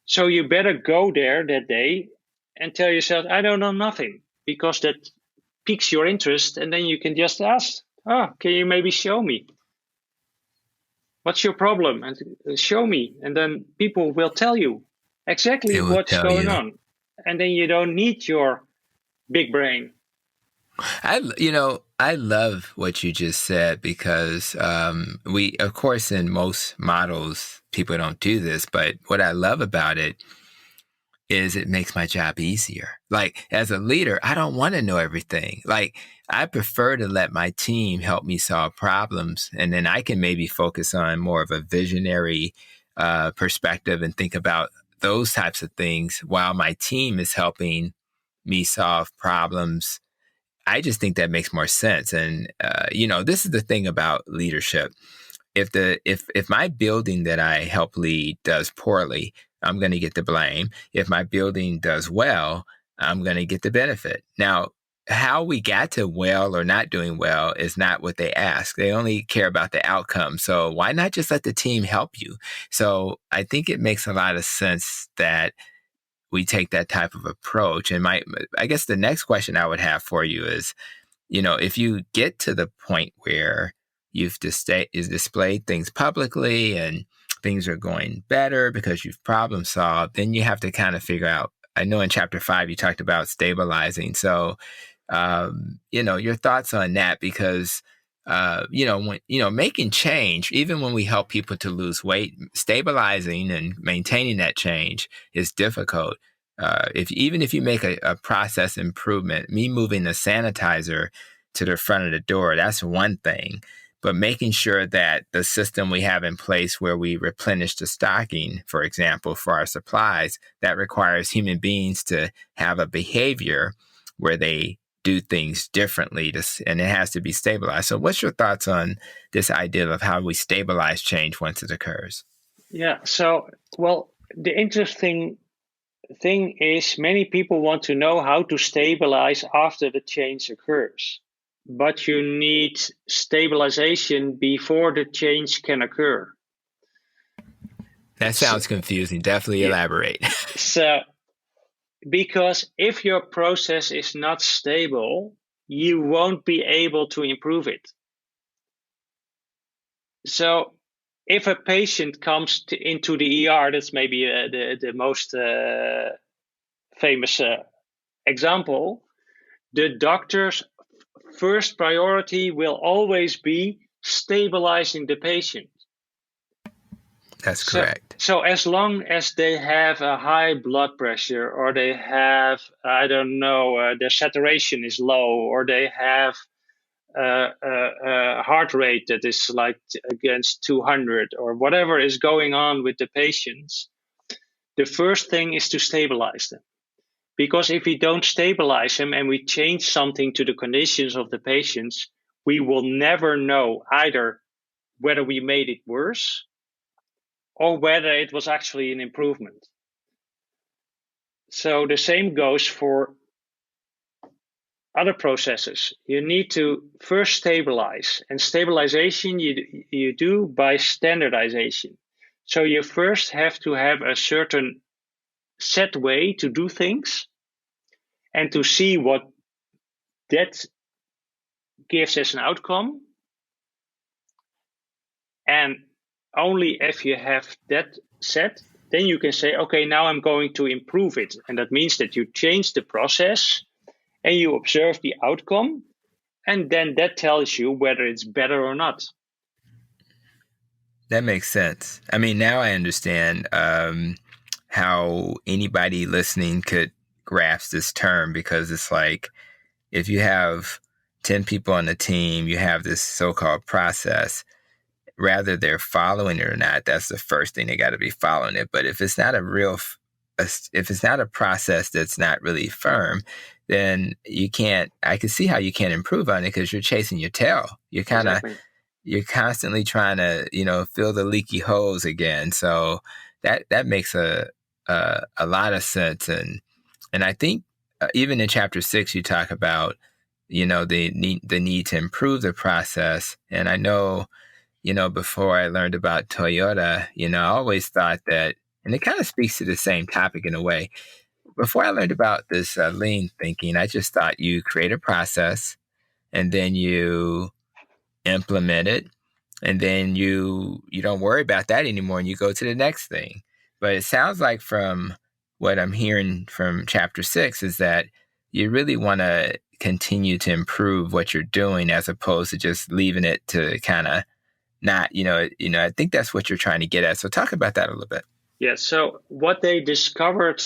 So you better go there that day and tell yourself, I don't know nothing, because that piques your interest. And then you can just ask, can you maybe show me? What's your problem? And show me. And then people will tell you exactly what's going on. And then you don't need your big brain. I love what you just said, because we, of course, in most models, people don't do this. But what I love about it is it makes my job easier. Like, as a leader, I don't want to know everything. Like, I prefer to let my team help me solve problems. And then I can maybe focus on more of a visionary perspective and think about those types of things while my team is helping me solve problems. I just think that makes more sense. And, this is the thing about leadership. If my building that I help lead does poorly, I'm going to get the blame. If my building does well, I'm going to get the benefit. Now, how we got to well or not doing well is not what they ask. They only care about the outcome. So why not just let the team help you? So I think it makes a lot of sense that we take that type of approach. And I guess the next question I would have for you is, if you get to the point where you've displayed things publicly and things are going better because you've problem solved, then you have to kind of figure out, I know in chapter 5, you talked about stabilizing. So, your thoughts on that, because, making change, even when we help people to lose weight, stabilizing and maintaining that change is difficult. Even if you make a process improvement, me moving the sanitizer to the front of the door, that's one thing. But making sure that the system we have in place where we replenish the stocking, for example, for our supplies, that requires human beings to have a behavior where they do things differently, and it has to be stabilized. So what's your thoughts on this idea of how we stabilize change once it occurs? Yeah, so, the interesting thing is many people want to know how to stabilize after the change occurs. But you need stabilization before the change can occur. That sounds confusing. Definitely elaborate. So, because if your process is not stable, you won't be able to improve it. So, if a patient comes into the ER, that's maybe the most famous example, the doctor's first priority will always be stabilizing the patient. That's correct. So as long as they have a high blood pressure, or they have, their saturation is low, or they have a heart rate that is like against 200, or whatever is going on with the patients, the first thing is to stabilize them. Because if we don't stabilize them and we change something to the conditions of the patients, we will never know either whether we made it worse or whether it was actually an improvement. So the same goes for other processes. You need to first stabilize, and stabilization you do by standardization. So you first have to have a certain set way to do things and to see what that gives as an outcome. And only if you have that set, then you can say, okay, now I'm going to improve it. And that means that you change the process and you observe the outcome. And then that tells you whether it's better or not. That makes sense. I mean, now I understand how anybody listening could grasp this term, because it's like if you have 10 people on the team, you have this so-called process. Rather they're following it or not, that's the first thing they got to be following it. But if it's not if it's not a process that's not really firm, then I can see how you can't improve on it, because you're chasing your tail. You're constantly trying to, fill the leaky holes again. So that makes a lot of sense. And I think even in chapter 6, you talk about, the need to improve the process. And I know, before I learned about Toyota, I always thought that, and it kind of speaks to the same topic in a way. Before I learned about this lean thinking, I just thought you create a process and then you implement it, and then you don't worry about that anymore and you go to the next thing. But it sounds like from what I'm hearing from chapter 6 is that you really want to continue to improve what you're doing, as opposed to just leaving it to kind of not, I think that's what you're trying to get at. So talk about that a little bit. Yeah, so what they discovered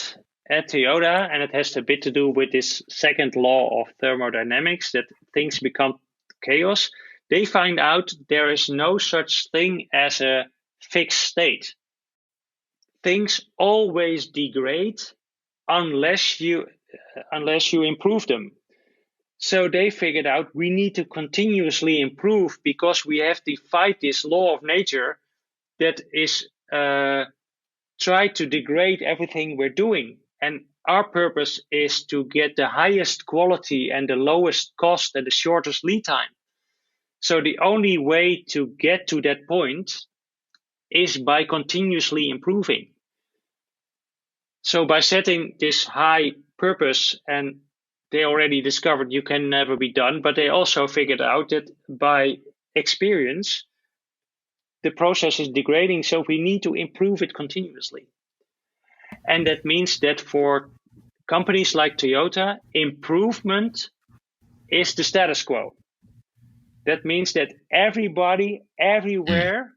at Toyota, and it has a bit to do with this second law of thermodynamics, that things become chaos. They find out there is no such thing as a fixed state. Things always degrade unless you improve them. So they figured out we need to continuously improve, because we have to fight this law of nature that is try to degrade everything we're doing. And our purpose is to get the highest quality and the lowest cost and the shortest lead time. So the only way to get to that point is by continuously improving. So by setting this high purpose, and they already discovered you can never be done, but they also figured out that by experience, the process is degrading, so we need to improve it continuously. And that means that for companies like Toyota, improvement is the status quo. That means that everybody, everywhere,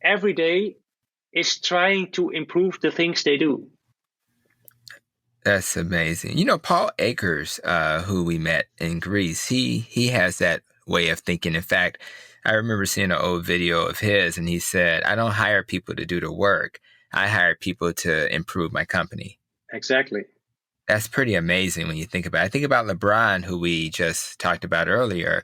every day is trying to improve the things they do. That's amazing. Paul Akers, who we met in Greece, he has that way of thinking. In fact, I remember seeing an old video of his, and he said, I don't hire people to do the work. I hire people to improve my company. Exactly. That's pretty amazing when you think about it. I think about LeBron, who we just talked about earlier,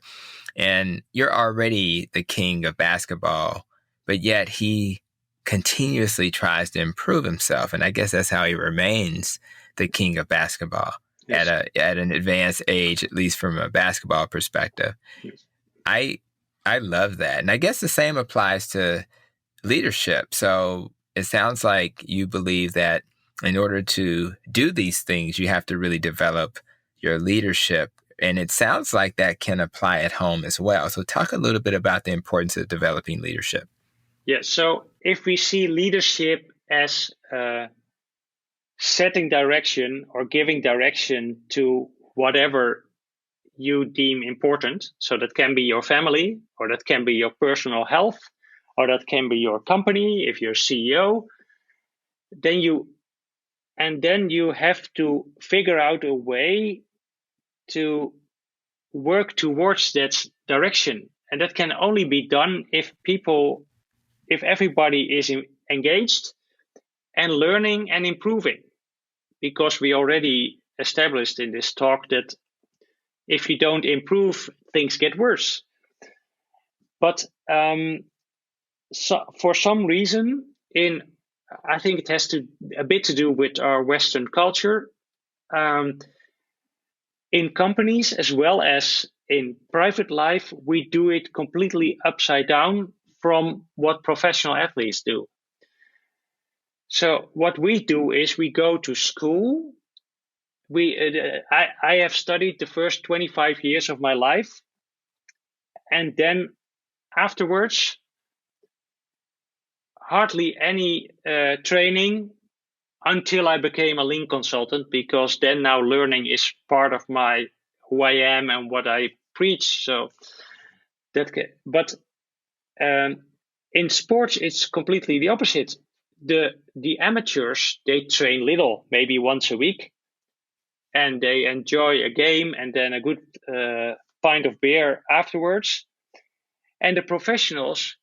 and you're already the king of basketball, but yet he continuously tries to improve himself. And I guess that's how he remains the king of basketball. Yes. At an advanced age, at least from a basketball perspective. Yes. I love that. And I guess the same applies to leadership. So it sounds like you believe that in order to do these things, you have to really develop your leadership. And it sounds like that can apply at home as well. So talk a little bit about the importance of developing leadership. Yeah, so if we see leadership as setting direction or giving direction to whatever you deem important, so that can be your family, or that can be your personal health, or that can be your company if you're CEO, then you have to figure out a way to work towards that direction. And that can only be done if everybody is engaged and learning and improving, because we already established in this talk that if you don't improve, things get worse. But so for some reason, I think it has a bit to do with our Western culture. In companies as well as in private life, we do it completely upside down from what professional athletes do. So what we do is we go to school. I have studied the first 25 years of my life, and then afterwards, hardly any training until I became a lean consultant, because then now learning is part of who I am and what I preach. So but in sports, it's completely the opposite. The amateurs, they train little, maybe once a week, and they enjoy a game and then a good pint of beer afterwards. And the professionals,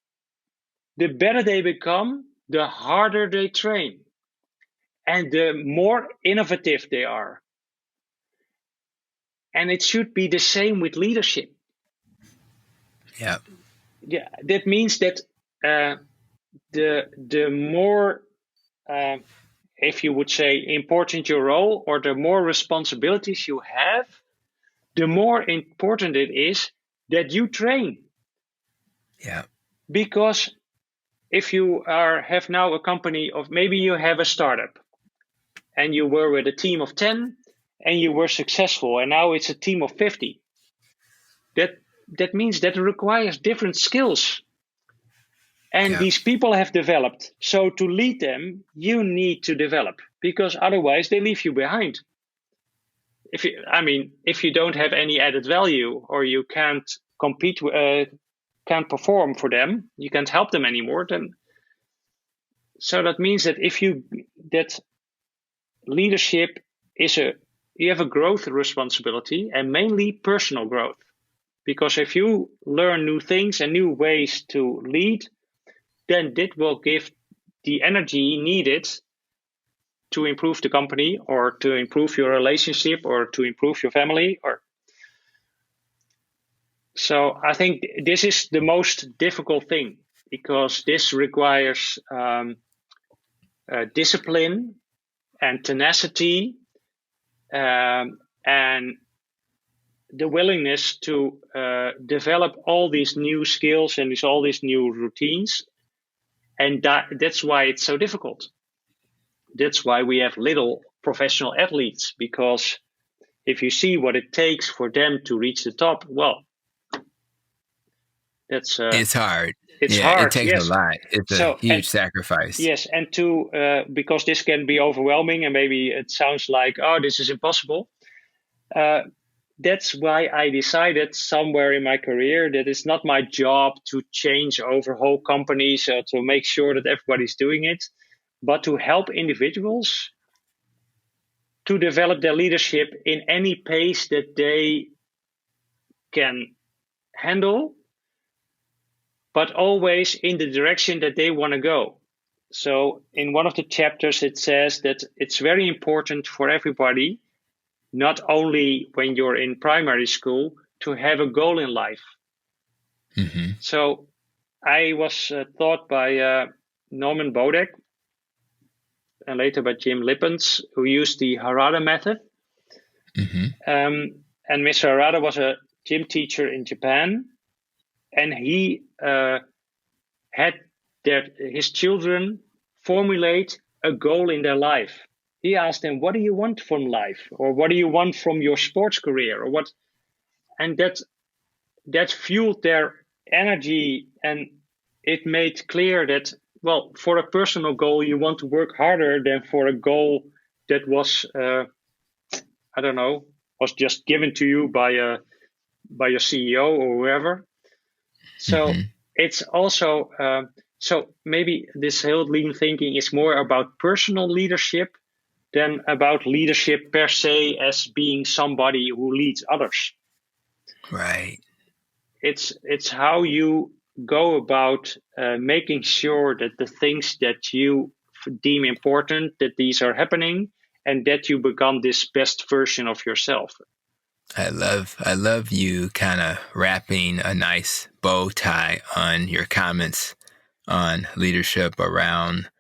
the better they become, the harder they train, and the more innovative they are. And it should be the same with leadership. Yeah. Yeah, that means that the more, if you would say, important your role, or the more responsibilities you have, the more important it is that you train. Yeah. Because if you have now a company of, maybe you have a startup and you were with a team of 10 and you were successful, and now it's a team of 50. That means that it requires different skills. And these people have developed. So to lead them, you need to develop, because otherwise they leave you behind. If you don't have any added value, or you can't compete, can't perform for them, you can't help them anymore, then so that means that that leadership you have a growth responsibility, and mainly personal growth. Because if you learn new things and new ways to lead, then that will give the energy needed to improve the company, or to improve your relationship, or to improve your family. So I think this is the most difficult thing, because this requires discipline and tenacity, and the willingness to develop all these new skills and all these new routines. And that's why it's so difficult. That's why we have little professional athletes, because if you see what it takes for them to reach the top, well, it's hard. It's hard. hard. It takes yes. a lot. It's a huge sacrifice. Yes, and because this can be overwhelming, and maybe it sounds like, oh, this is impossible. That's why I decided somewhere in my career that it's not my job to change over whole companies, to make sure that everybody's doing it, but to help individuals to develop their leadership in any pace that they can handle, but always in the direction that they want to go. So in one of the chapters, it says that it's very important for everybody, not only when you're in primary school, to have a goal in life. Mm-hmm. So I was taught by Norman Bodek, and later by Jim Lippens, who used the Harada method. Mm-hmm. And Mr. Harada was a gym teacher in Japan, and he had his children formulate a goal in their life. He asked them, what do you want from life? Or what do you want from your sports career? Or what? And that fueled their energy, and it made clear that, well, for a personal goal, you want to work harder than for a goal that was, was just given to you by your CEO or whoever. So it's also, so maybe this whole lean thinking is more about personal leadership than about leadership per se as being somebody who leads others. Right. It's how you go about making sure that the things that you deem important, that these are happening, and that you become this best version of yourself. I love you kind of wrapping a nice bow tie on your comments on leadership around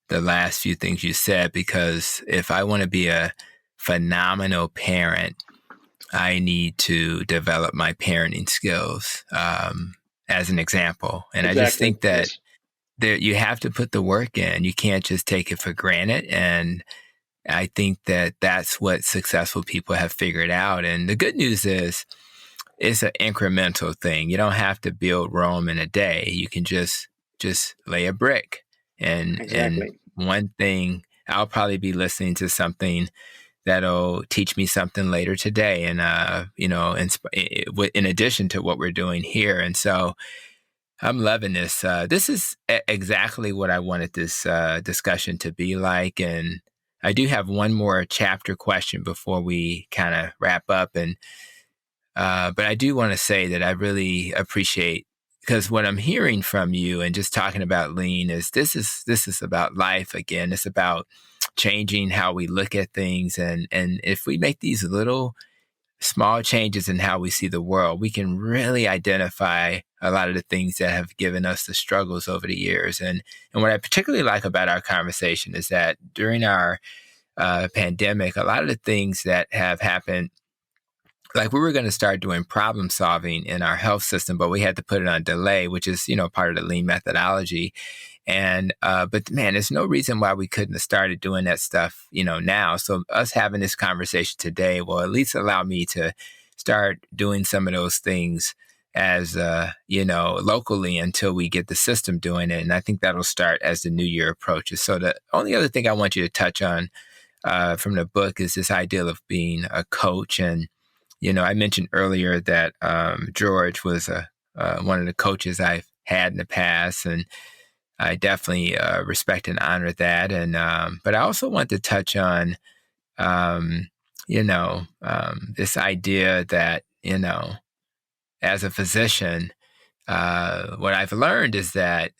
the last few things you said, because if I want to be a phenomenal parent, I need to develop my parenting skills, as an example. And I just Exactly. think that Yes. you have to put the work in. You can't just take it for granted. And I think that that's what successful people have figured out. And the good news is it's an incremental thing. You don't have to build Rome in a day. You can just lay a brick. And Exactly. one thing, I'll probably be listening to something that'll teach me something later today. And in addition to what we're doing here. And so I'm loving this. This is exactly what I wanted this discussion to be like. And I do have one more chapter question before we kind of wrap up. And but I do want to say that I really appreciate, because what I'm hearing from you and just talking about lean is this is about life again. It's about changing how we look at things, and if we make these little small changes in how we see the world, we can really identify a lot of the things that have given us the struggles over the years. And what I particularly like about our conversation is that during our pandemic, a lot of the things that have happened, like we were going to start doing problem solving in our health system, but we had to put it on delay, which is, part of the lean methodology. And, but man, there's no reason why we couldn't have started doing that stuff, now. So us having this conversation today will at least allow me to start doing some of those things as, locally until we get the system doing it. And I think that'll start as the new year approaches. So the only other thing I want you to touch on, from the book is this idea of being a coach. And, I mentioned earlier that George was one of the coaches I've had in the past, and I definitely respect and honor that. And but I also want to touch on, this idea that as a physician, what I've learned is that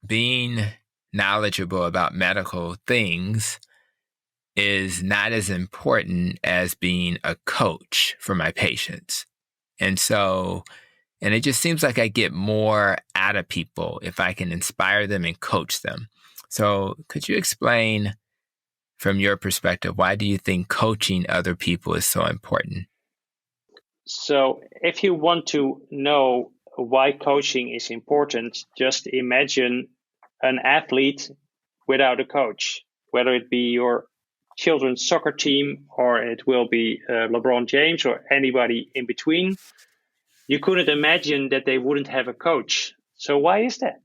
being knowledgeable about medical things is not as important as being a coach for my patients. And so, and it just seems like I get more out of people if I can inspire them and coach them. So could you explain from your perspective, why do you think coaching other people is so important? So if you want to know why coaching is important, just imagine an athlete without a coach, whether it be your children's soccer team or it will be LeBron James or anybody in between. You couldn't imagine that they wouldn't have a coach. So why is that?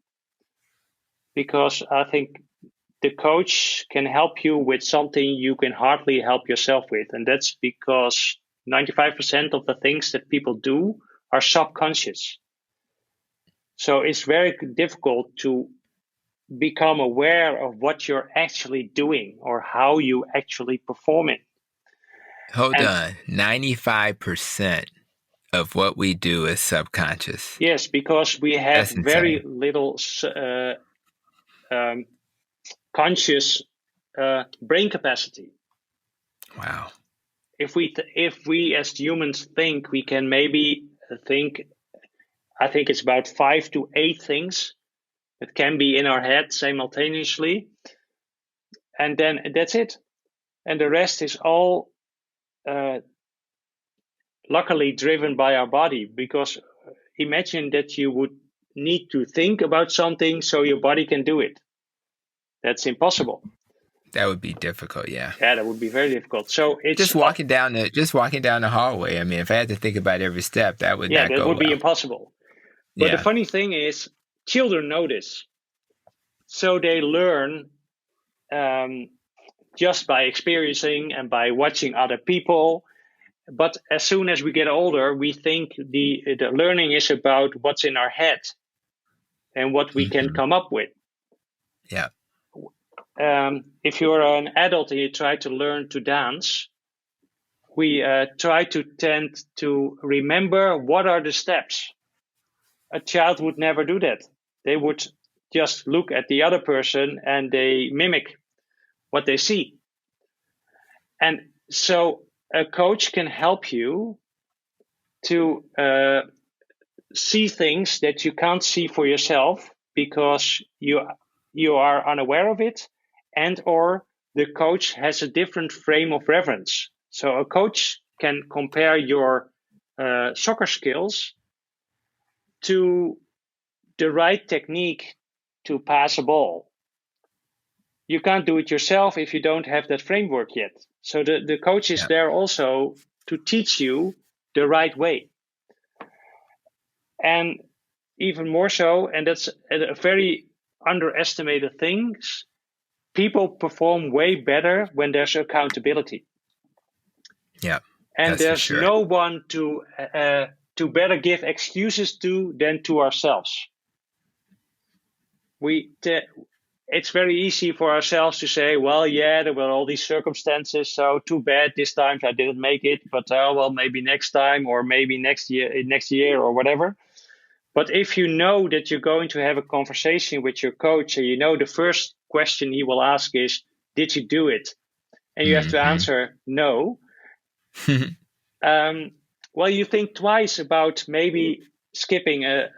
Because I think the coach can help you with something you can hardly help yourself with. And that's because 95% of the things that people do are subconscious. So it's very difficult to become aware of what you're actually doing or how you actually perform it. Hold And on. 95% of what we do is subconscious. yes, because we have That's very insane. little conscious brain capacity. Wow. If we as humans think, we can maybe think, I think it's about 5 to 8 things that can be in our head simultaneously, and then that's it. And the rest is all luckily driven by our body, because imagine that you would need to think about something so your body can do it. That's impossible. That would be difficult, yeah. Yeah, that would be very difficult. So it's Just walking down the hallway. I mean, if I had to think about every step, that would yeah, not that go would be well. impossible. But the Yeah. funny thing is, children know this, so they learn just by experiencing and by watching other people. But as soon as we get older, we think the learning is about what's in our head and what we can come up with. Yeah. If you're an adult and you try to learn to dance, we try to tend to remember what are the steps. A child would never do that. They would just look at the other person and they mimic what they see. And so a coach can help you to see things that you can't see for yourself because you are unaware of it, and or the coach has a different frame of reference. So a coach can compare your soccer skills to the right technique to pass a ball. You can't do it yourself if you don't have that framework yet. So the coach is there also to teach you the right way. And even more so, and that's a very underestimated thing, people perform way better when there's accountability. Yeah. And there's no one to better give excuses to than to ourselves. It's very easy for ourselves to say, well, yeah, there were all these circumstances, so too bad this time I didn't make it, but well, maybe next time, or maybe next year or whatever. But if you know that you're going to have a conversation with your coach, and you know the first question he will ask is, did you do it? And you have to answer no. Well, you think twice about maybe skipping a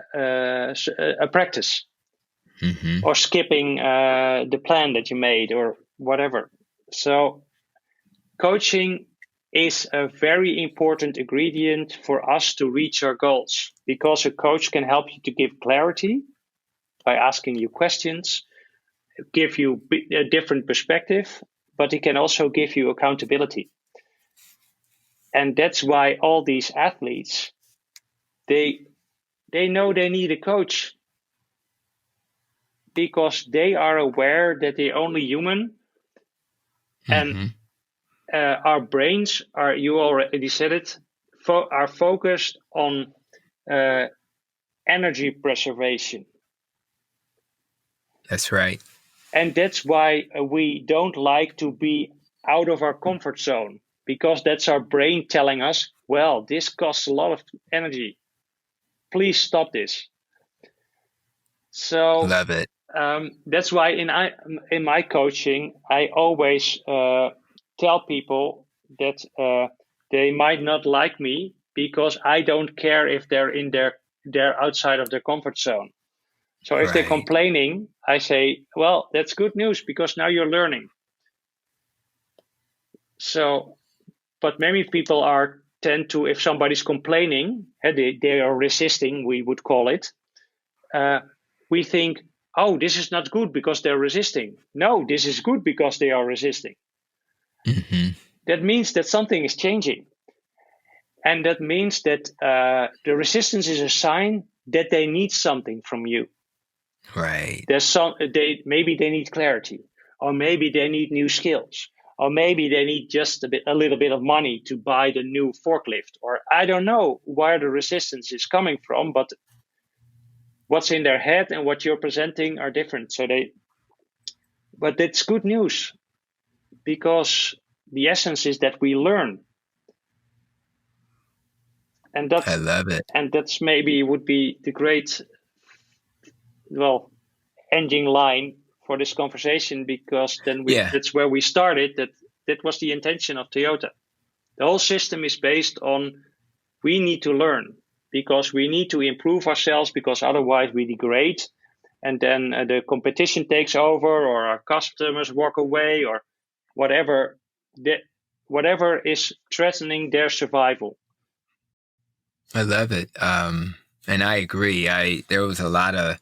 practice, or skipping the plan that you made, or whatever. So coaching is a very important ingredient for us to reach our goals, because a coach can help you to give clarity by asking you questions, give you a different perspective, but it can also give you accountability. And that's why all these athletes, they know they need a coach, because they are aware that they're only human. And our brains are, you already said it, are focused on energy preservation. That's right. And that's why we don't like to be out of our comfort zone, because that's our brain telling us, well, this costs a lot of energy. Please stop this. So love it. That's why in my coaching, I always tell people that they might not like me because I don't care if they're outside of their comfort zone. So if they're complaining, I say, well, that's good news, because now you're learning. So, but many people tend to, if somebody's complaining, they are resisting, we would call it. We think, oh, this is not good because they're resisting. No, this is good because they are resisting. That means that something is changing. And that means that the resistance is a sign that they need something from you. Right. Maybe they need clarity, or maybe they need new skills, or maybe they need just a little bit of money to buy the new forklift, or I don't know where the resistance is coming from, but what's in their head and what you're presenting are different. But that's good news, because the essence is that we learn. And I love it. And that's maybe would be the great, ending line for this conversation, because then that's where we started. That was the intention of Toyota. The whole system is based on, we need to learn, because we need to improve ourselves, because otherwise we degrade, and then the competition takes over, or our customers walk away, or whatever is threatening their survival. I love it. And I agree. There was a lot of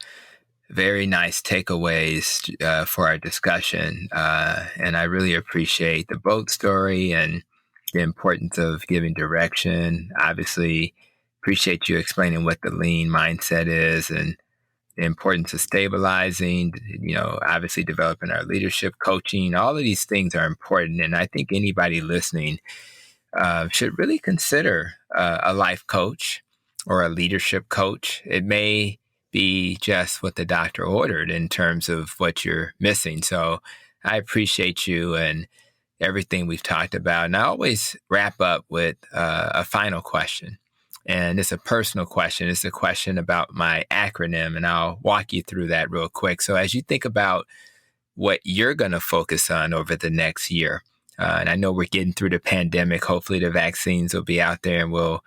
very nice takeaways for our discussion. And I really appreciate the boat story and the importance of giving direction. Obviously, appreciate you explaining what the lean mindset is, and the importance of stabilizing, obviously developing our leadership, coaching. All of these things are important. And I think anybody listening should really consider a life coach or a leadership coach. It may be just what the doctor ordered in terms of what you're missing. So I appreciate you and everything we've talked about. And I always wrap up with a final question. And it's a personal question. It's a question about my acronym, and I'll walk you through that real quick. So as you think about what you're going to focus on over the next year. And I know we're getting through the pandemic. Hopefully the vaccines will be out there and we'll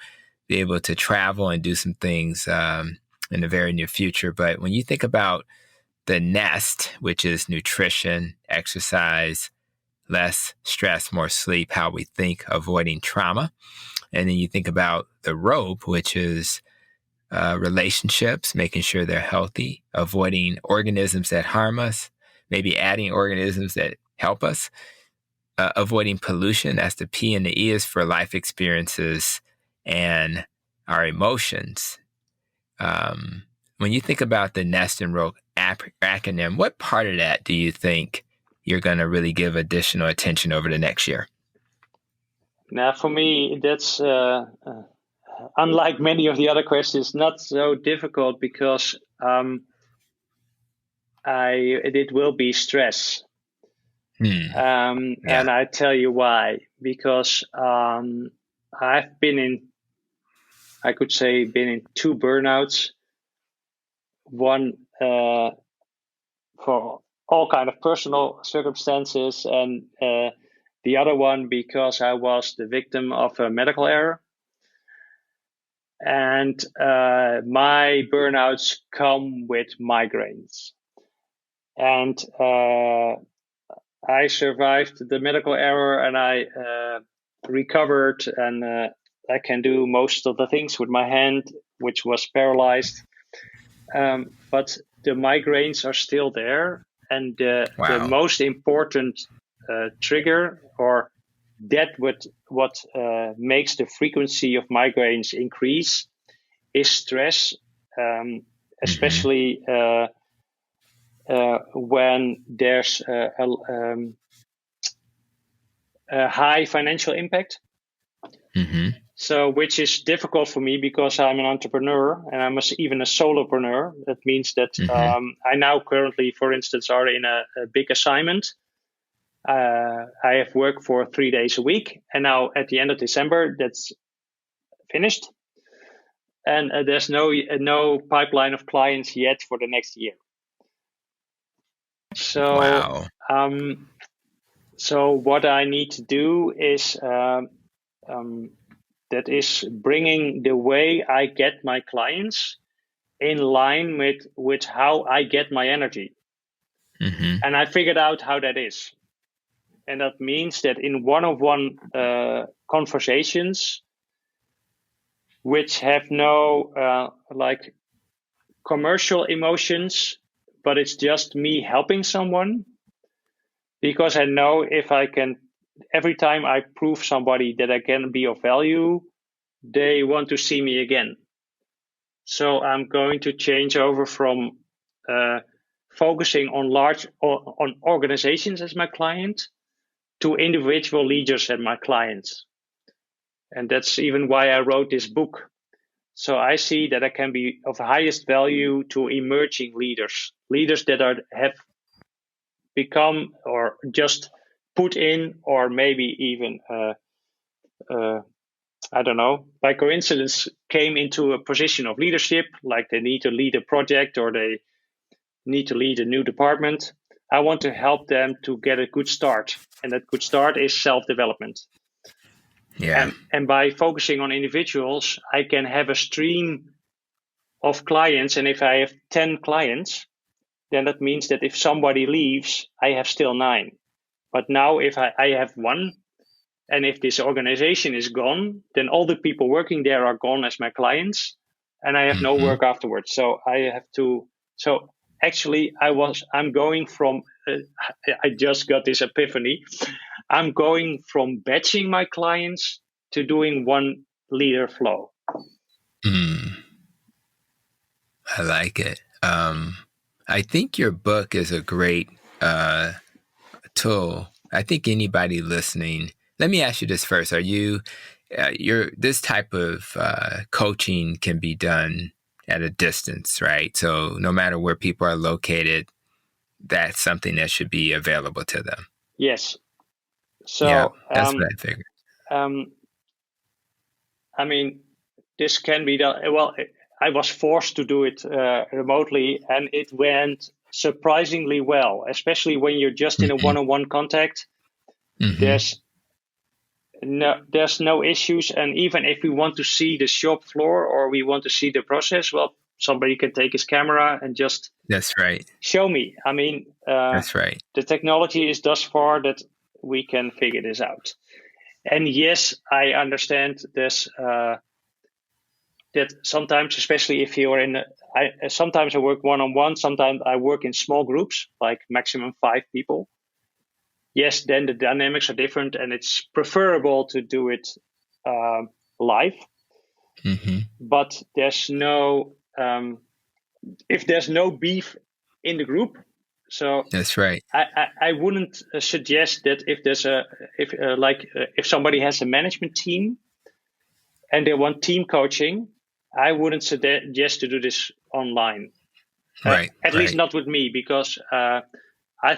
be able to travel and do some things in the very near future. But when you think about the nest, which is nutrition, exercise, less stress, more sleep, how we think, avoiding trauma. And then you think about the rope, which is relationships, making sure they're healthy, avoiding organisms that harm us, maybe adding organisms that help us, avoiding pollution. That's the P, and the E is for life experiences and our emotions. When you think about the nest and rope acronym, what part of that do you think you're going to really give additional attention over the next year? Now, for me, that's unlike many of the other questions, not so difficult because it will be stress. And I tell you why. Because I've been in two burnouts. One for all kind of personal circumstances, and the other one because I was the victim of a medical error. And my burnouts come with migraines. And I survived the medical error, and I recovered, and I can do most of the things with my hand, which was paralyzed. But the migraines are still there, and the most important trigger, or that what makes the frequency of migraines increase, is stress, especially when there's a high financial impact. So, which is difficult for me because I'm an entrepreneur, and I'm even a solopreneur. That means that I now currently, for instance, are in a big assignment. I have work for 3 days a week, and now at the end of December, that's finished. And there's no pipeline of clients yet for the next year. So, so what I need to do is that is bringing the way I get my clients in line with how I get my energy. And I figured out how that is. And that means that in one-on-one conversations, which have no like commercial emotions, but it's just me helping someone, because I know if I can, every time I prove somebody that I can be of value, they want to see me again. So I'm going to change over from focusing on organizations as my client to individual leaders as my clients. And that's even why I wrote this book. So I see that I can be of highest value to emerging leaders that have become or just put in, or maybe even, I don't know, by coincidence came into a position of leadership, like they need to lead a project or they need to lead a new department. I want to help them to get a good start. And that good start is self-development. And by focusing on individuals, I can have a stream of clients. And if I have 10 clients, then that means that if somebody leaves, I have still 9. But now if I have 1, and if this organization is gone, then all the people working there are gone as my clients, and I have no work afterwards. So I have to. So actually, I'm going from. I just got this epiphany. I'm going from batching my clients to doing one leader flow. I like it. I think your book is a great tool. I think anybody listening. Let me ask you this first: are you? This type of coaching can be done at a distance, right? So no matter where people are located, that's something that should be available to them. Yes. So that's what I figured. I mean, this can be done. Well, I was forced to do it remotely, and it went surprisingly well, especially when you're just in a one-on-one contact. There's no issues, and even if we want to see the shop floor or we want to see the process, well, somebody can take his camera and just That's right. show me. I mean, That's right. the technology is thus far that we can figure this out. And yes, I understand this, that sometimes, especially if you're sometimes I work one-on-one, sometimes I work in small groups, like maximum 5 people. Yes, then the dynamics are different, and it's preferable to do it live. But there's no, if there's no beef in the group, so that's right. I wouldn't suggest that if there's if somebody has a management team and they want team coaching, I wouldn't suggest to do this online. Right. At least not with me, because I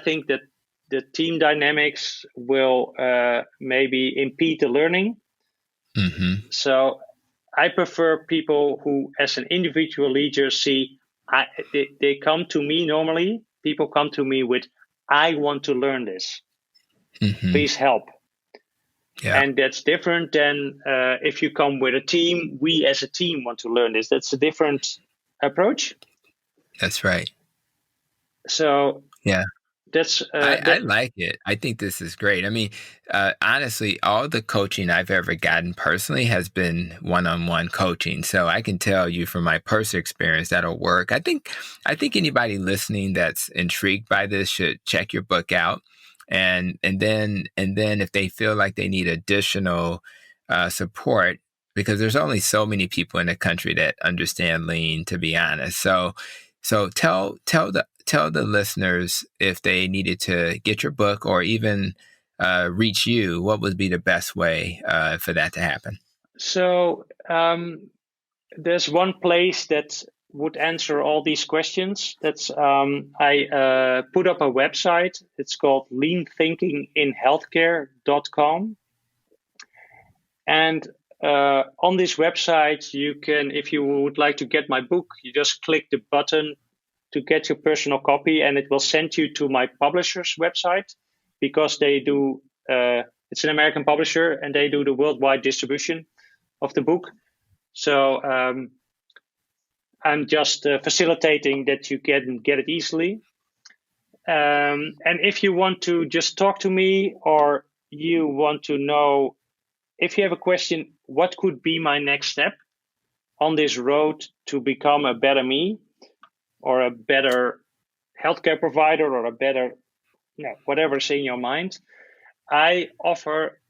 think that the team dynamics will maybe impede the learning. So I prefer people who, as an individual leader, they come to me normally. People come to me with, I want to learn this. Please help. Yeah. And that's different than if you come with a team. We as a team want to learn this. That's a different approach. That's right. So yeah. I like it. I think this is great. I mean, honestly, all the coaching I've ever gotten personally has been one-on-one coaching. So I can tell you from my personal experience that'll work. I think anybody listening that's intrigued by this should check your book out, and then if they feel like they need additional support, because there's only so many people in the country that understand lean, to be honest. So tell the listeners, if they needed to get your book or even reach you, what would be the best way for that to happen? So there's one place that would answer all these questions. That's I put up a website. It's called leanthinkinginhealthcare.com. And on this website, you can, if you would like to get my book, you just click the button to get your personal copy, and it will send you to my publisher's website, because they do, it's an American publisher, and they do the worldwide distribution of the book. So I'm just facilitating that you can get it easily. And if you want to just talk to me, or you want to know, if you have a question, what could be my next step on this road to become a better me, or a better healthcare provider, or a better, whatever's in your mind, I offer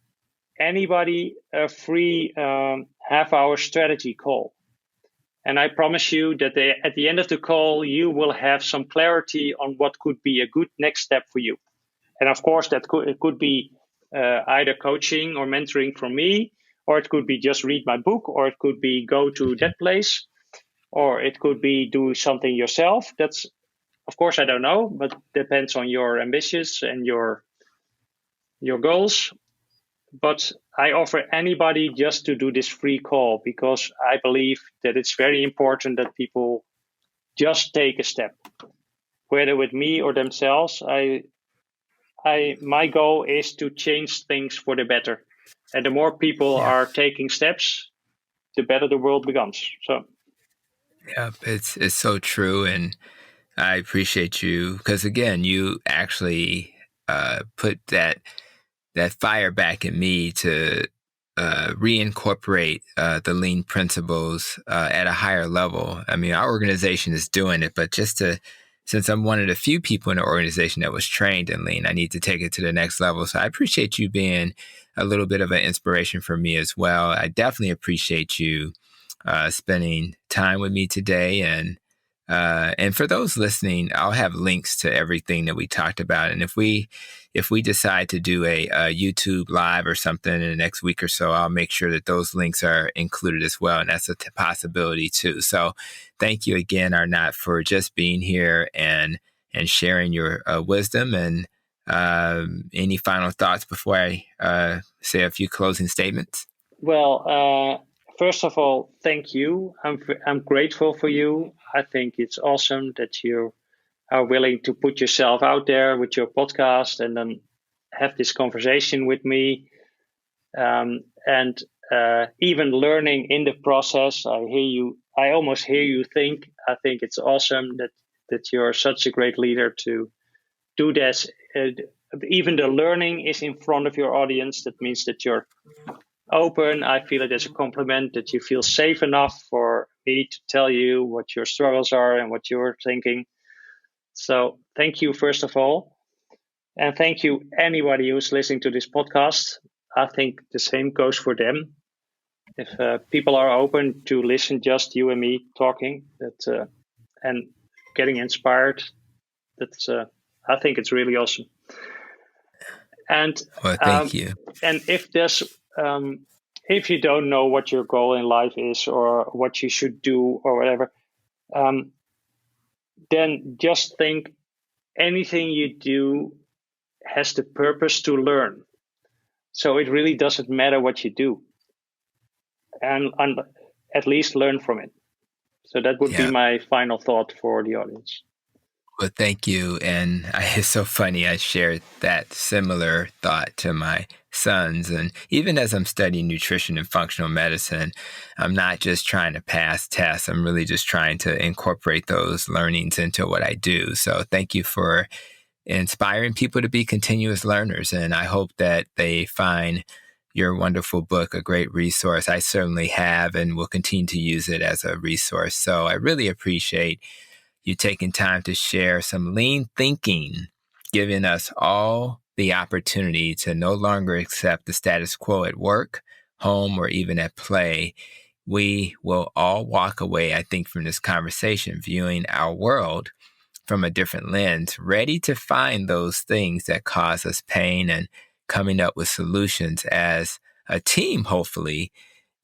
anybody a free half-hour strategy call. And I promise you that at the end of the call, you will have some clarity on what could be a good next step for you. And of course, it could be either coaching or mentoring from me, or it could be just read my book, or it could be go to that place, or it could be do something yourself. That's, of course, I don't know, but depends on your ambitions and your goals. But I offer anybody just to do this free call, because I believe that it's very important that people just take a step, whether with me or themselves. My goal is to change things for the better. And the more people are taking steps, the better the world becomes. So. Yeah, it's so true. And I appreciate you, because again, you actually put that fire back in me to reincorporate the lean principles at a higher level. I mean, our organization is doing it, but since I'm one of the few people in the organization that was trained in lean, I need to take it to the next level. So I appreciate you being a little bit of an inspiration for me as well. I definitely appreciate you spending time with me today. And for those listening, I'll have links to everything that we talked about. And if we decide to do a YouTube live or something in the next week or so, I'll make sure that those links are included as well. And that's a possibility too. So thank you again, Arnout, for just being here and sharing your wisdom. And any final thoughts before I say a few closing statements? Well, first of all, thank you. I'm grateful for you. I think it's awesome that you are willing to put yourself out there with your podcast and then have this conversation with me. And even learning in the process. I almost hear you think. I think it's awesome that you're such a great leader to do this. Even the learning is in front of your audience. That means that you're open. I feel it as a compliment that you feel safe enough for me to tell you what your struggles are and what you're thinking. So thank you, first of all. And thank you, anybody who's listening to this podcast. I think the same goes for them. If people are open to listen, just you and me talking, and getting inspired, I think it's really awesome. And well, thank you. And if you don't know what your goal in life is or what you should do or whatever, then just think anything you do has the purpose to learn. So it really doesn't matter what you do, and at least learn from it. So that would be my final thought for the audience. Well, thank you. And it's so funny. I shared that similar thought to my sons. And even as I'm studying nutrition and functional medicine, I'm not just trying to pass tests. I'm really just trying to incorporate those learnings into what I do. So thank you for inspiring people to be continuous learners. And I hope that they find your wonderful book a great resource. I certainly have and will continue to use it as a resource. So I really appreciate you taking time to share some lean thinking, giving us all the opportunity to no longer accept the status quo at work, home, or even at play. We will all walk away, I think, from this conversation, viewing our world from a different lens, ready to find those things that cause us pain and coming up with solutions as a team, hopefully.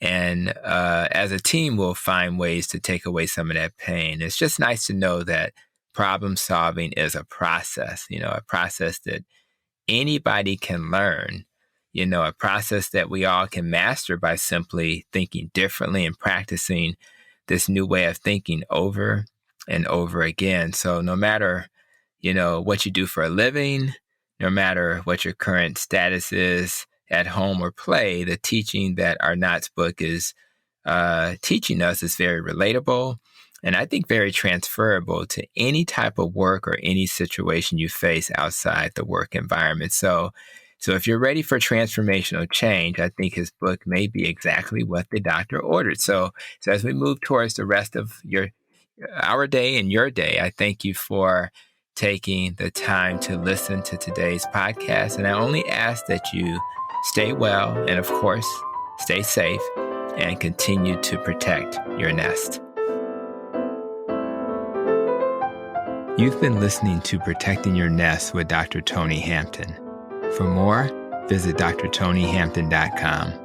And as a team, we'll find ways to take away some of that pain. It's just nice to know that problem solving is a process, a process that anybody can learn, a process that we all can master by simply thinking differently and practicing this new way of thinking over and over again. So no matter, what you do for a living, no matter what your current status is at home or play, the teaching that Arnout's book is teaching us is very relatable and I think very transferable to any type of work or any situation you face outside the work environment. So if you're ready for transformational change, I think his book may be exactly what the doctor ordered. So as we move towards the rest of our day and your day, I thank you for taking the time to listen to today's podcast. And I only ask that you stay well and, of course, stay safe and continue to protect your nest. You've been listening to Protecting Your Nest with Dr. Tony Hampton. For more, visit drtonyhampton.com.